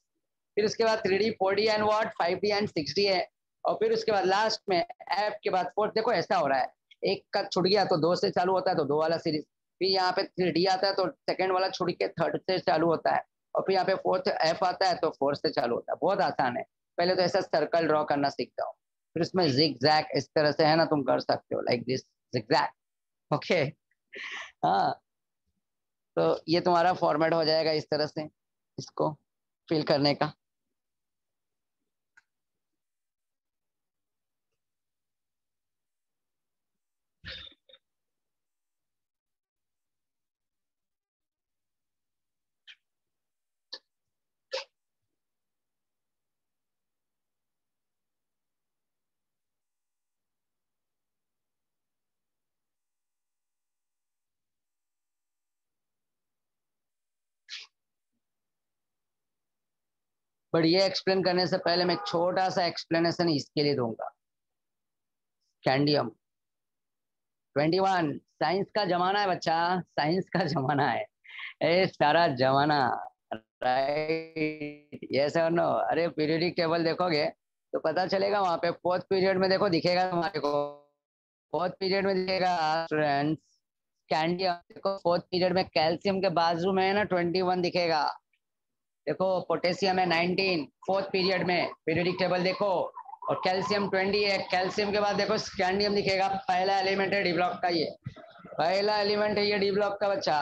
फिर उसके बाद 3d 4d and what 5d and 6d है, और फिर उसके बाद लास्ट में f के बाद 4। देखो ऐसा हो रहा है, एक का छूट गया तो 2 से चालू होता है, तो 2 वाला सीरीज, फिर यहाँ पे 3d आता है तो सेकंड वाला छूट के थर्ड से चालू होता है, और फिर यहाँ पे फोर्थ f आता है तो फोर्थ से चालू होता है। बहुत आसान है, पहले तो ऐसा सर्कल ड्रॉ करना सीख जाओ, फिर उसमें जिग जैग इस तरह से है ना, तुम कर सकते हो like this zig zag. Okay, हाँ, तो ये तुम्हारा फॉर्मेट हो जाएगा इस तरह से इसको फिल करने का। बट ये एक्सप्लेन करने से पहले मैं छोटा सा एक्सप्लेनेशन इसके लिए दूंगा। स्कैंडियम 21 साइंस का जमाना है बच्चा, साइंस का जमाना है, ए सारा जमाना। राइट, यस और नो? अरे पीरियोडिक टेबल देखोगे तो पता चलेगा, वहां पे फोर्थ पीरियड में देखो दिखेगा तुम्हारे को, फोर्थ पीरियड में दिखेगा स्टूडेंट्स। स्कैंडियम देखो फोर्थ पीरियड में कैल्शियम के बाजू में है ना 21 दिखेगा। देखो पोटेशियम है 19 फोर्थ पीरियड में, पीरियोडिक टेबल देखो, और कैल्शियम 20 है। कैल्शियम के बाद देखो स्कैंडियम दिखेगा, पहला एलिमेंट है डी ब्लॉक का, ये पहला एलिमेंट है ये डी ब्लॉक का बच्चा,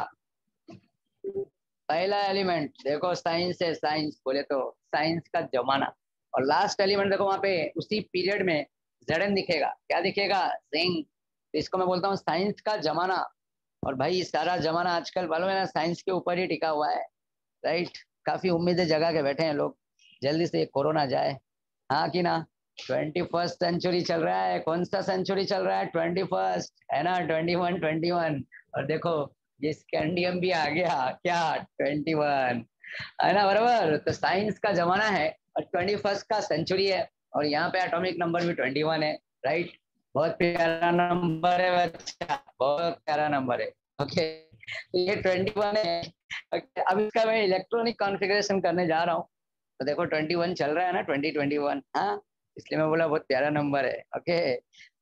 पहला एलिमेंट। देखो साइंस है, साइंस बोले तो साइंस का जमाना। और लास्ट एलिमेंट देखो वहां पे उसी पीरियड में Zn दिखेगा, क्या दिखेगा? जिंक। इसको मैं बोलता हूँ साइंस का जमाना। और भाई सारा जमाना आजकल मालूम है ना साइंस के ऊपर ही टिका हुआ है। राइट, काफी उम्मीदें जगा के बैठे हैं लोग, जल्दी से कोरोना जाए, हाँ कि ना? 21st सेंचुरी चल रहा है, कौन सा सेंचुरी चल रहा है? 21st है ना, 21 और देखो ये स्कैंडियम भी आ गया, क्या 21 है ना, बराबर। तो साइंस का जमाना है और 21st का सेंचुरी है, और यहाँ पे एटॉमिक नंबर भी 21 है। राइट, बहुत प्यारा नंबर है बच्चा, बहुत प्यारा नंबर है। ओके, तो ये 21 है। अब इसका मैं इलेक्ट्रॉनिक कॉन्फ़िगरेशन करने जा रहा हूँ। तो देखो 21 चल रहा है ना, 2021, हाँ, इसलिए मैं बोला बहुत प्यारा नंबर है। ओके,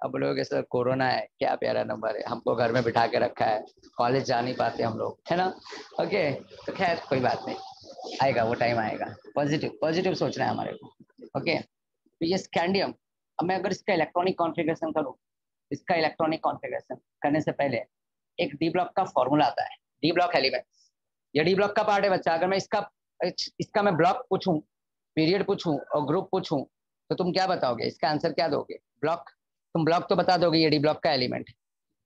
अब बोलोगे सर कोरोना है, क्या प्यारा नंबर है, हमको घर में बिठा के रखा है, कॉलेज जा नहीं पाते हम लोग, है ना? ओके, तो खैर कोई बात नहीं, आएगा वो टाइम आएगा। पॉजिटिव पॉजिटिव सोचना है हमारे को। ओके, तो ये स्कैंडियम, अब मैं अगर इसका इलेक्ट्रॉनिक कॉन्फ़िगरेशन करूँ, इसका इलेक्ट्रॉनिक कॉन्फ़िगरेशन करने से पहले एक डी ब्लॉक का फॉर्मूला आता है, डी ब्लॉक एलिमेंट्स। ये डी ब्लॉक का पार्ट है बच्चा। अगर मैं इसका मैं ब्लॉक पूछूं, पीरियड पूछूं और ग्रुप पूछूं, तो तुम क्या बताओगे? इसका आंसर क्या दोगे? ब्लॉक, तुम ब्लॉक तो बता दोगे, ये डी ब्लॉक का एलिमेंट।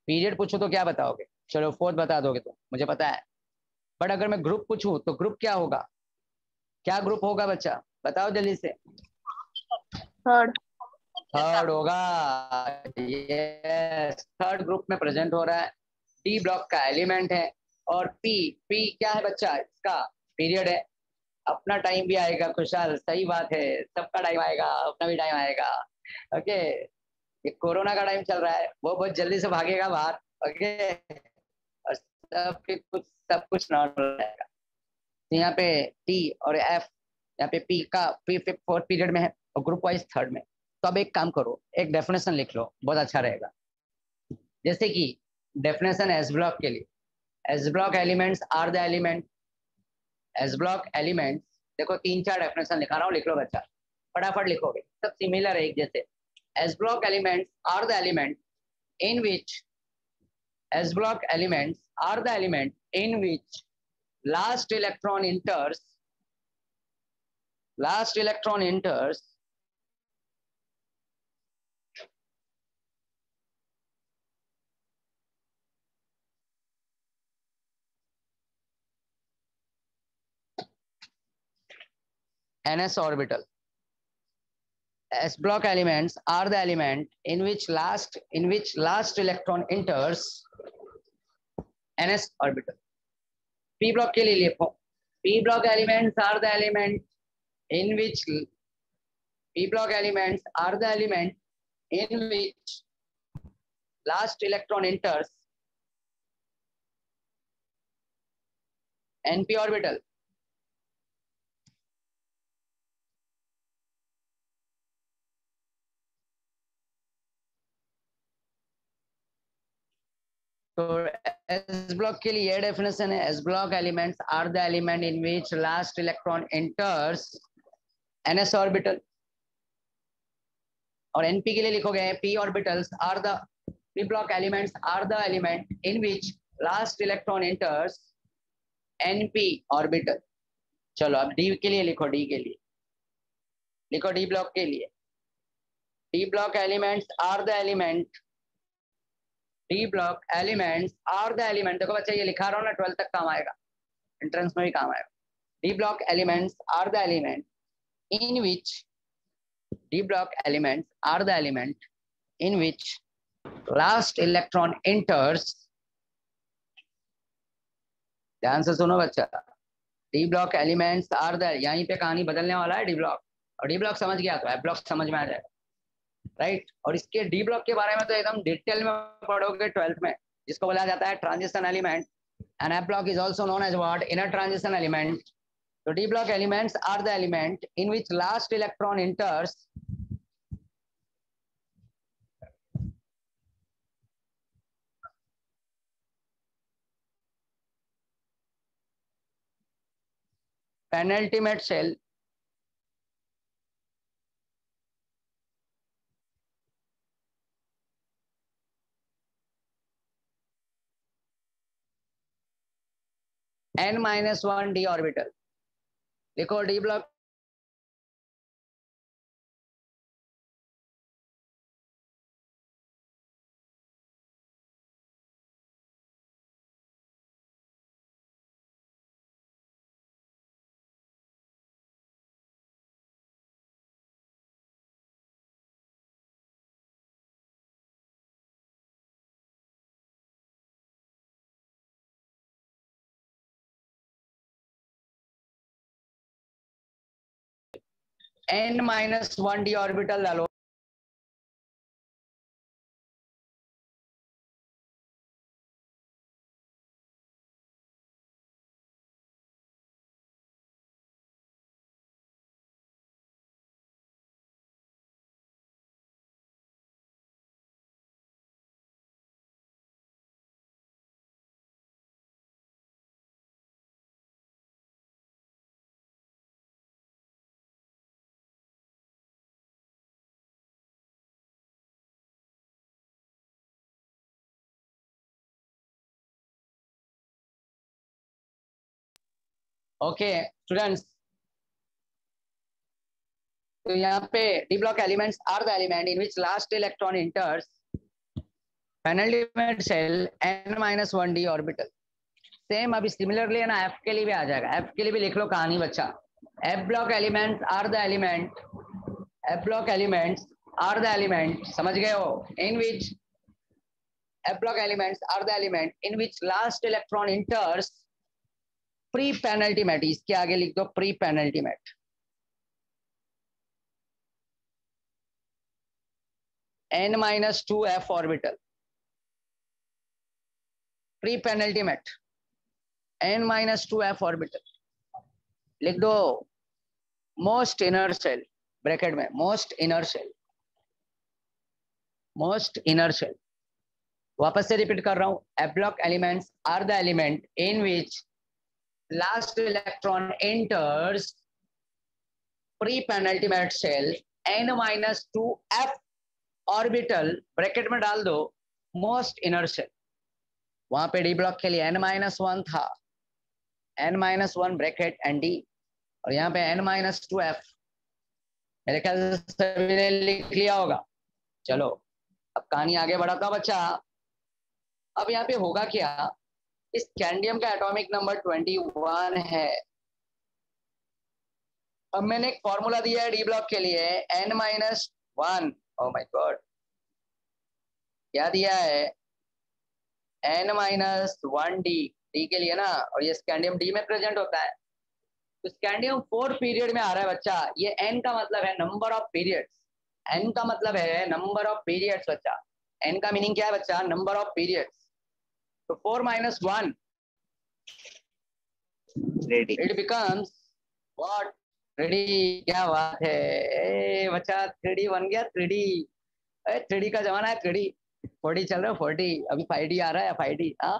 पीरियड पूछूं तो क्या बताओगे? चलो फोर्थ बता दोगे तुम, मुझे पता है। बट अगर मैं ग्रुप पूछूं तो ग्रुप क्या होगा? क्या ग्रुप होगा बच्चा, बताओ जल्दी से। थर्ड। थर्ड होगा, यस, थर्ड ग्रुप में प्रेजेंट हो रहा है, डी ब्लॉक का एलिमेंट है। और पी, पी क्या है बच्चा? इसका पीरियड है। अपना टाइम भी आएगा खुशहाल, सही बात है, सबका टाइम आएगा, अपना भी टाइम आएगा। ओके, ये कोरोना का टाइम चल रहा है, वो बहुत जल्दी से भागेगा बाहर। ओके, और सब कुछ नॉर्मल रहेगा। तो यहाँ पे टी और एफ, यहाँ पे पी का पी फोर्थ पीरियड में है और ग्रुप वाइज थर्ड में। तो अब एक काम करो, एक डेफिनेशन लिख लो, बहुत अच्छा रहेगा। जैसे कि डेफिनेशन एस ब्लॉक के लिए, S block elements are the element, S block elements, देखो 3-4 डेफिनेशन लिखा रहा हूँ, लिख लो बच्चा, फटाफट लिखोगे, सब सिमिलर है एक जैसे। S block elements are the element in which, S block elements are the element in which last electron enters, last electron enters ns orbital. S block elements are the element in which last electron enters ns orbital. p block के लिए लिखो, p block elements are the element in which, p block elements are the element in which last electron enters np orbital. तो एस ब्लॉक के लिए ये डेफिनेशन है, S block elements are the element in which last electron enters NS orbital. और एनपी के लिए लिखोगे, P orbitals are the, P block elements are the element in which last electron enters NP orbital. चलो अब डी के लिए लिखो, डी के लिए लिखो, डी ब्लॉक के लिए, D block elements are the element, D block elements are the element, देखो बच्चा ये लिखा रहा हूँ ना, 12th तक काम आएगा, एंट्रेंस में भी काम आएगा। D block elements are the element in which, D block elements are the element in which last electron enters, ध्यान से सुनो बच्चा, D block elements are the, यहीं पे कहानी बदलने वाला है डी ब्लॉक, और डी ब्लॉक समझ गया तो एफ ब्लॉक समझ में आ जाएगा, राइट। और इसके डी ब्लॉक के बारे में तो एकदम डिटेल में पढ़ोगे 12th में, जिसको बोला जाता है transition element, and F block is also known as what, inner transition element. तो D block elements are the element in which last electron enters penultimate shell n-1 d orbital. लिखो D block n-1 d orbital डालो, ओके स्टूडेंट्स। तो यहाँ पे D block elements are the element in which last electron enters penultimate shell n-1 d orbital. Same अभी सिमिलरली है ना, एफ के लिए भी आ जाएगा, एफ के लिए भी लिख लो कहानी बच्चा। F block elements are the element, F block elements are the element, समझ गए हो, in which F block elements are the element in which last electron enters pre penultimate, इसके आगे लिख दो pre penultimate, n-2 f orbital, pre penultimate n-2 f orbital. लिख दो मोस्ट इनर शेल, ब्रैकेट में most inner shell, most inner shell. वापस से रिपीट कर रहा हूं, F block elements are the element in which last electron enters pre-penultimate shell n-2 f orbital, bracket में डाल दो मोस्ट इनर शेल। वहां पे डी ब्लॉक के लिए n-1 था, n-1 ब्रैकेट एंड डी, और यहाँ पे n-2 f। मेरे ख्याल से सभी ने लिख लिया होगा। चलो अब कहानी आगे बढ़ाता बच्चा। अब यहाँ पे होगा क्या, इस स्कैंडियम का एटॉमिक नंबर 21 है। अब मैंने एक फॉर्मूला दिया है डी ब्लॉक के लिए n-1, ओह माय गॉड, क्या दिया है, n-1 डी के लिए ना, और ये स्कैंडियम डी में प्रेजेंट होता है। तो स्कैंडियम 4 पीरियड में आ रहा है बच्चा। ये n का मतलब है नंबर ऑफ पीरियड्स, n का मतलब है नंबर ऑफ पीरियड्स बच्चा। n का मीनिंग क्या है बच्चा, नंबर ऑफ पीरियड्स। तो 4 - 1 ready, it becomes what, ready. क्या बात है ए बच्चा, 3D बन गया, 3D। 3D का जमाना है, 3D 4D चल रहा है, 4D अभी 5D आ रहा है, 5D हाँ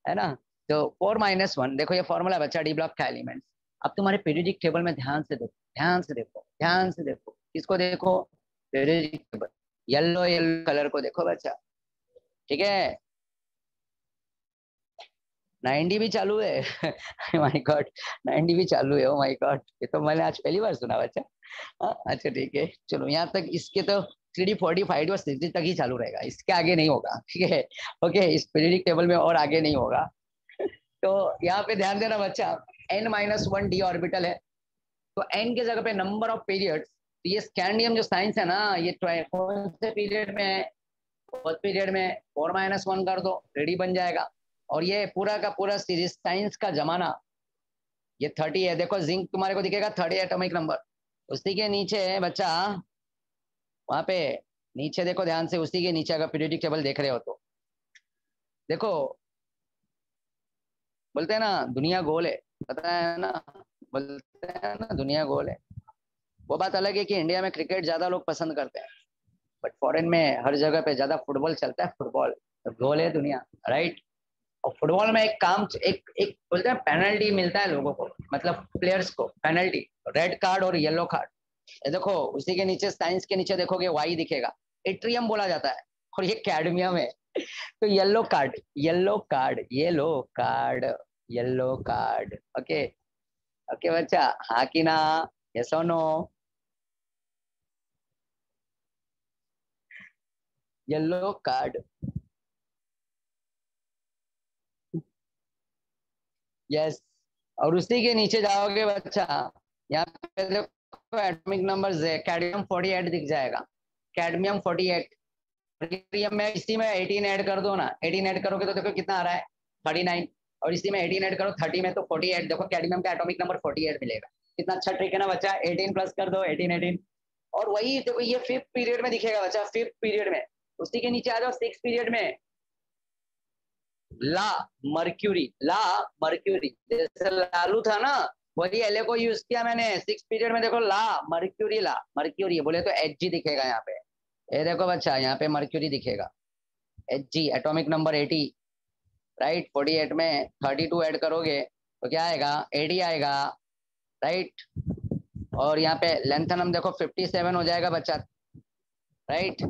है ना। तो 4 - 1 देखो, ये फॉर्मूला बच्चा डी ब्लॉक का एलिमेंट्स। अब तुम्हारे पीरियोडिक टेबल में ध्यान से देखो, ध्यान से देखो, ध्यान से देखो, इसको देखो, periodic table, yellow yellow colour को देखो बच्चा, ठीक है। 90 भी चालू है माय गॉड, 90 भी चालू है, ओ माय गॉड, ये तो मैंने आज पहली बार सुना बच्चा। अच्छा ठीक है, चलो यहाँ तक इसके तो 3D 4D 5D और 6D तक ही चालू रहेगा, इसके आगे नहीं होगा, ठीक है। ओके, इस पीरियोडिक टेबल में और आगे नहीं होगा। तो यहाँ पे ध्यान देना बच्चा, n-1 d ऑर्बिटल है, तो n के जगह पे नंबर ऑफ पीरियड्स। तो ये स्कैंडियम जो साइंस है ना, ये कौन से पीरियड में है, फोर्थ पीरियड में 4 - 1 कर दो, रेडी बन जाएगा। और ये पूरा का पूरा सीरीज साइंस का जमाना ये 30 है, देखो जिंक तुम्हारे को दिखेगा 30 एटॉमिक नंबर। उसी के नीचे है बच्चा, वहां पे नीचे देखो ध्यान से, उसी के नीचे अगर पीरियोडिक टेबल देख रहे हो तो देखो, बोलते हैं ना दुनिया गोल है, पता है ना, बोलते हैं ना दुनिया गोल है। वो बात अलग है कि इंडिया में क्रिकेट ज्यादा लोग पसंद करते हैं, बट फॉरेन में हर जगह पे ज्यादा फुटबॉल चलता है, फुटबॉल तो गोल है दुनिया, राइट। और फुटबॉल में एक काम, एक बोलते हैं पेनल्टी मिलता है लोगों को, मतलब प्लेयर्स को पेनल्टी, रेड कार्ड और येलो कार्ड। ये देखो उसी के नीचे, साइंस के नीचे देखोगे वाई दिखेगा, एट्रियम बोला जाता है, और ये कैडमियम है। तो yellow card, yellow card, yellow card, yellow card. Okay okay बच्चा, हाँ कि ना, यस और नो? Yellow card, yes. और उसी के नीचे जाओगे बच्चा, यहाँ पे देखो एटॉमिक नंबर कैडमियम 48 दिख जाएगा, कैडमियम 48। में इसी में 18 ऐड कर दो ना, 18 ऐड करोगे तो देखो कितना आ रहा है 39, और इसी में 18 ऐड करो 30 में तो 48, देखो कैडमियम का एटॉमिक नंबर 48 मिलेगा। कितना अच्छा ट्रिक है ना बच्चा, 18 प्लस कर दो 18 18। और वही देखो ये 5th पीरियड में दिखेगा बच्चा, 5th पीरियड में। उसी के नीचे आ जाओ 6th पीरियड में, ला मर्क्यूरी, ला मर्क्यूरी, जैसे लालू था ना, वही एल को यूज किया मैंने 6th पीरियड में। देखो ला मर्क्यूरी, ला मर्क्यूरी बोले तो एच जी दिखेगा यहाँ पे। ये देखो बच्चा यहाँ पे मर्क्यूरी दिखेगा, H G atomic number 80, right. 48 में 32 ऐड करोगे तो क्या आएगा, 80 आएगा, राइट। और यहाँ पे लेंथनम देखो 57 हो जाएगा बच्चा, राइट।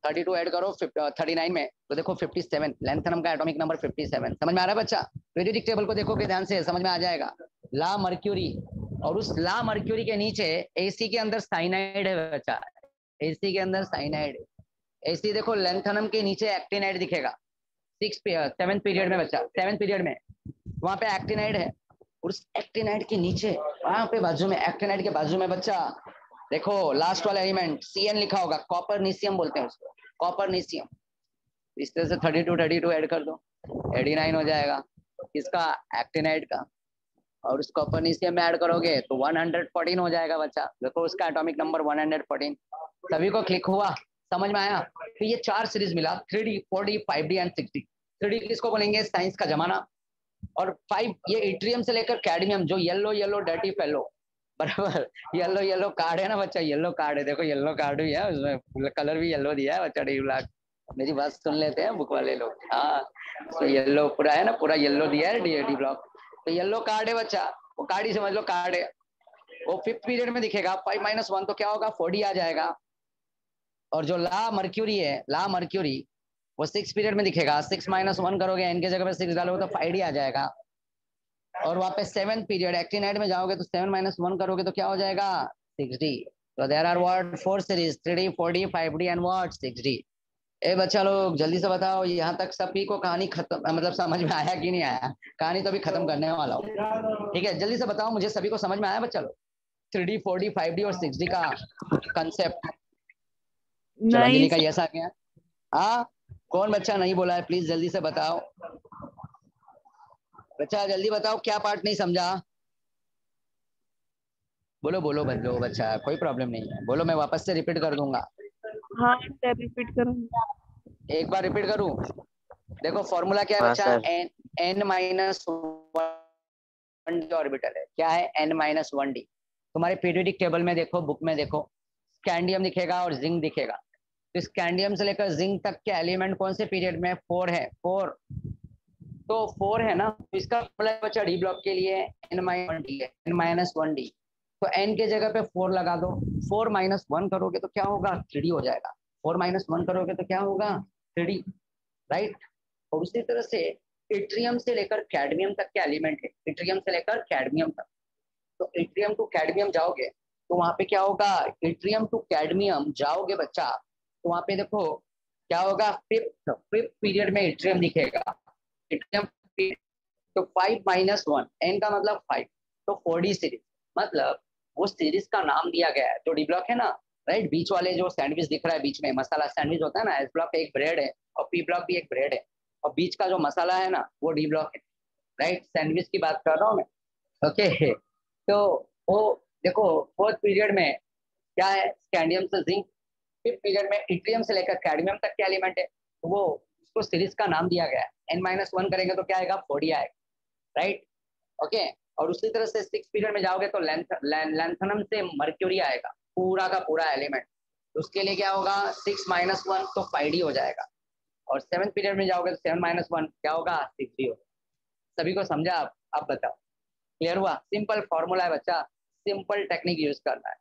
32 ऐड करो 39 में तो देखो 57, लेंथनम का एटॉमिक नंबर 57। समझ में आ रहा है बच्चा? पीरियोडिक टेबल को देखोगे ध्यान से, समझ में आ जाएगा। ला मर्क्यूरी, और उस ला मर्क्यूरी के नीचे एसी के अंदर साइनाइड है बच्चा, एसी के अंदर साइनाइड। एसी देखो लेंथनम के नीचे एक्टिनाइड दिखेगा, 7th पीरियड में बच्चा, 7th पीरियड में वहां पे एक्टिनाइड है। और उस एक्टिनाइड के नीचे वहां पे बाजू में, एक्टिनाइड के बाजू में बच्चा देखो लास्ट वाला एलिमेंट सीएन लिखा होगा, कॉपरनीशियम बोलते हैं उसको, कॉपरनीशियम। इस तरह से 32 ऐड कर दो, 89 हो जाएगा इसका, एक्टिनाइड का। और उस कॉपरनीशियम में ऐड करोगे तो 114 हो जाएगा बच्चा, देखो उसका एटॉमिक नंबर 114। सभी को क्लिक हुआ, समझ में आया? तो ये 4 सीरीज मिला, 3D 4D 5D and 6D। 3D किसको बोलेंगे, साइंस का जमाना। और 5 ये इट्रियम से लेकर कैडमियम, जो येलो येलो डर्टी फेलो, बराबर। येलो येलो कार्ड है ना बच्चा, येलो कार्ड है, देखो येलो कार्ड भी है उसमें, कलर भी येलो दिया है बच्चा, डी ब्लैक। मेरी बात सुन लेते हैं बुक वाले लोग, हाँ। तो येलो पूरा है ना, पूरा येलो दिया है डी ब्लॉक। तो येलो कार्ड है बच्चा, वो कार्ड ही समझ लो, कार्ड है। वो 5th पीरियड में दिखेगा, 5 - 1 तो क्या होगा, 4D आ जाएगा। और जो ला मर्क्यूरी है, ला मर्क्यूरी वो 6th पीरियड में दिखेगा, 6 - 1 करोगे, एन के जगह पे 6 डालोगे तो 5D आ जाएगा। और वहां पे 7th पीरियड एक्टिनाइड में जाओगे तो 7 - 1 करोगे तो क्या हो जाएगा, 6D। तो there are what 4 series, 3D 4D 5D and what 6D। ए बच्चा लोग जल्दी से बताओ, यहाँ तक सभी को कहानी खत्म, मतलब समझ में आया कि नहीं आया? कहानी तो अभी खत्म करने वाला हूँ, ठीक है। जल्दी से बताओ मुझे, सभी को समझ में आया बच्चा लोग 3D 4D 5D और 6D का कंसेप्ट? चलो नहीं अंजलि का यस आ गया, हाँ। कौन बच्चा नहीं बोला है, प्लीज जल्दी से बताओ बच्चा, जल्दी बताओ क्या पार्ट नहीं समझा। बोलो बोलो बोलो बच्चा, कोई प्रॉब्लम नहीं है, बोलो, मैं वापस से रिपीट कर दूंगा। हाँ सर, रिपीट करूँ? एक बार रिपीट करूं, देखो फॉर्मूला क्या है हाँ बच्चा, सर। n-1d ऑर्बिटल है, क्या है, n-1d। तुम्हारे पीरियोडिक टेबल में देखो, बुक में देखो, स्कैंडियम दिखेगा और जिंक दिखेगा। तो स्कैंडियम से लेकर जिंक तक के एलिमेंट कौन से पीरियड में, 4 है, 4। तो 4 है ना, तो इसका फॉर्मूला बच्चा डी ब्लॉक के लिए n-1d है, n-1d। तो n के जगह पे 4 लगा दो, 4 - 1 करोगे तो क्या होगा, 3D हो जाएगा। 4 - 1 करोगे तो क्या होगा, 3D, राइट। और उसी तरह से इट्रियम से लेकर कैडमियम तक के एलिमेंट है, इट्रियम से लेकर कैडमियम तक। तो इट्रियम टू कैडमियम जाओगे तो वहां पे क्या होगा, इट्रियम टू कैडमियम जाओगे बच्चा तो वहां पे देखो क्या होगा, 5th पीरियड में इट्रियम दिखेगा, इट्रियम। तो 5 - 1, एन का मतलब 5, तो 4D सीरीज, मतलब वो सीरीज का नाम दिया गया है। जो डी ब्लॉक है ना, राइट, बीच वाले जो सैंडविच दिख रहा है, बीच में मसाला सैंडविच होता है ना, एस ब्लॉक एक ब्रेड है और पी ब्लॉक भी एक ब्रेड है, और बीच का जो मसाला है ना वो डी ब्लॉक है, राइट। सैंडविच की बात कर रहा हूँ मैं, ओके तो वो देखो फोर्थ पीरियड में क्या है, स्कैंडियम से जिंक, फिफ्थ पीरियड में इट्रियम से लेकर कैडमियम तक के एलिमेंट है, तो वो उसको सीरीज का नाम दिया गया है। n-1 करेंगे तो क्या आएगा, 4d आएगा, राइट। ओके, और उसी तरह से सिक्स पीरियड में जाओगे तो लैंथनम से मर्क्यूरी आएगा, पूरा का पूरा एलिमेंट, उसके लिए क्या होगा 6-1 तो 5d हो जाएगा। और सेवन्थ पीरियड में जाओगे तो 7-1 क्या होगा 6d होगा। सभी को समझा आप बताओ, क्लियर हुआ? सिंपल फॉर्मूला है बच्चा, सिंपल टेक्निक यूज करना है।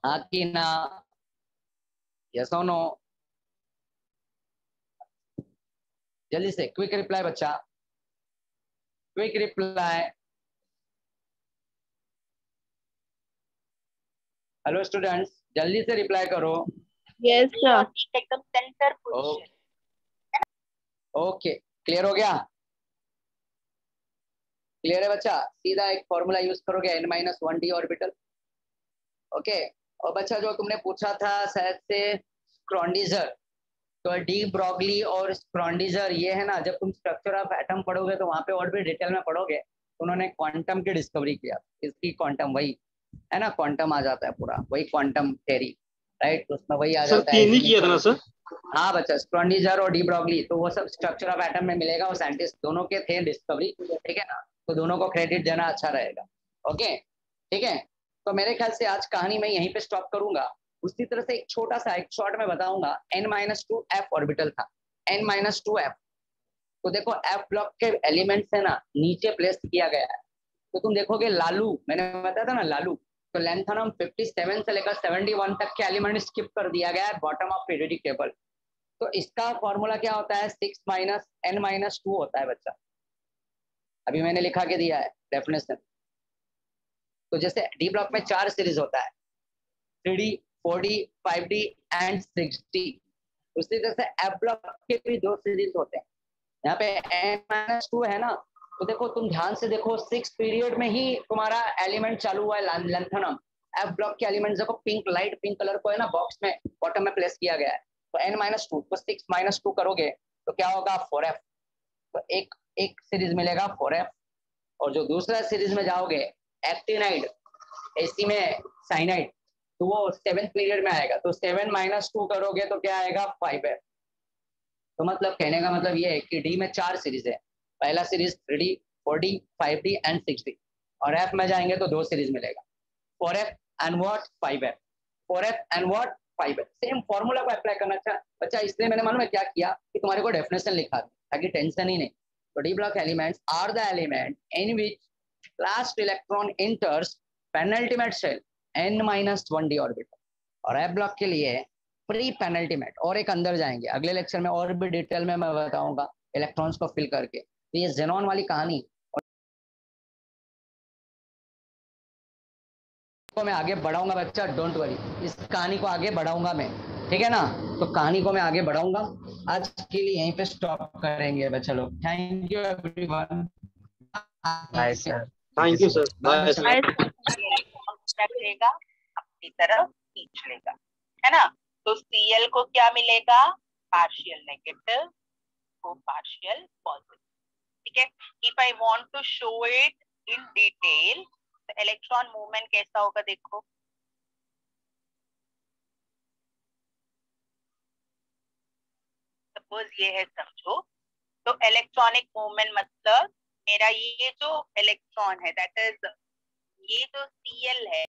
हाँ कि ना, यस और नो, जल्दी से क्विक रिप्लाई बच्चा, क्विक रिप्लाई। हेलो स्टूडेंट्स, जल्दी से रिप्लाई करो। Yes sir. एकदम सेंटर पोजीशन। ओके, क्लियर हो गया? क्लियर है बच्चा? सीधा एक फॉर्मूला यूज करोगे n-1d ऑर्बिटल। ओके, और बच्चा जो तुमने पूछा था शायद से स्क्रॉन्डिजर, तो डी ब्रॉगली और स्क्रॉन्डिजर ये है ना, जब तुम स्ट्रक्चर ऑफ एटम पढ़ोगे तो वहां पे और भी डिटेल में पढ़ोगे, उन्होंने क्वांटम की डिस्कवरी किया, इसकी क्वांटम वही है ना, क्वांटम आ जाता है पूरा, वही क्वांटम थ्योरी, राइट, तो उसमें वही आ सर जाता है। तीन ही किया था ना सर? हाँ बच्चा, स्क्रॉन्डिजर और डी ब्रॉगली, तो वो सब स्ट्रक्चर ऑफ एटम में मिलेगा, वो साइंटिस्ट दोनों के थे डिस्कवरी, ठीक है ना, तो दोनों को क्रेडिट देना अच्छा रहेगा। ओके ठीक है, तो मेरे ख्याल से आज कहानी मैं यहीं पे स्टॉप करूंगा। उसी तरह से एक छोटा सा एक शॉर्ट में बताऊंगा, n-2 ऑर्बिटल था, n-2 तो देखो f ब्लॉक के एलिमेंट्स है ना नीचे प्लेस किया गया है, तो तुम देखोगे लालू, मैंने बताया था ना लालू, तो लैंथनम 57 से लेकर 71 तक के एलिमेंट स्किप कर दिया गया है बॉटम ऑफ पीरियोडिक टेबल। तो इसका फॉर्मूला क्या होता है, 6 - n-2 होता है बच्चा, अभी मैंने लिखा के दिया है डेफिनेशन। तो जैसे डी ब्लॉक में 4 सीरीज होता है, 3D 4D 5D and 6D, उसी तरह से एफ ब्लॉक के भी 2 सीरीज होते हैं। यहाँ पे n-2 है ना, तो देखो तुम ध्यान से देखो, 6 पीरियड में ही तुम्हारा एलिमेंट चालू हुआ है लैंथनम। एफ ब्लॉक के एलिमेंट देखो, पिंक लाइट पिंक कलर को है ना बॉक्स में बॉटम में प्लेस किया गया है, तो n-2 तो 6 - 2 करोगे तो क्या होगा 4f, तो एक एक सीरीज मिलेगा 4f। और जो दूसरा सीरीज में जाओगे एक्टिनाइड, एसी में साइनाइड, तो वो 7th पीरियड में आएगा, तो 7 - 2 करोगे तो क्या आएगा 5f। तो मतलब कहने का मतलब ये है कि डी में 4 सीरीज है, पहला series 3D 4D 5D and 6D, और एफ में जाएंगे तो 2 सीरीज मिलेगा, 4f and what 5f, 4f and what 5f। Same formula को अप्लाई करना था बच्चा, इसलिए मैंने मालूम है क्या किया कि तुम्हारे को डेफिनेशन लिखा ताकि टेंशन ही नहीं। तो D block elements are the element in which last electron enters penultimate shell n-1d orbital, और एफ ब्लॉक के लिए प्री पेनल्टीमेट, और एक अंदर जाएंगे अगले लेक्चर में और भी डिटेल में मैं बताऊंगा इलेक्ट्रॉन्स को फिल करके। तो ये जेनॉन वाली कहानी को मैं आगे बढ़ाऊंगा बच्चा, डोंट वरी, इस कहानी को आगे बढ़ाऊंगा मैं, ठीक है ना, तो कहानी को मैं आगे बढ़ाऊंगा। आज के लिए यहीं पे स्टॉप करेंगे बच्चा लोग। Thank you everyone, bye sir. Thank you sir, bye sir. रखेगा अपनी तरफ खींच लेगा, है ना। तो Cl को क्या मिलेगा, पार्शियल नेगेटिव को पार्शियल पॉजिटिव, ठीक है। If I want to show it in detail, तो इलेक्ट्रॉन मूवमेंट कैसा होगा देखो, सपोज ये है समझो, तो इलेक्ट्रॉनिक मूवमेंट मतलब मेरा ये जो इलेक्ट्रॉन है दैट इज, ये जो Cl है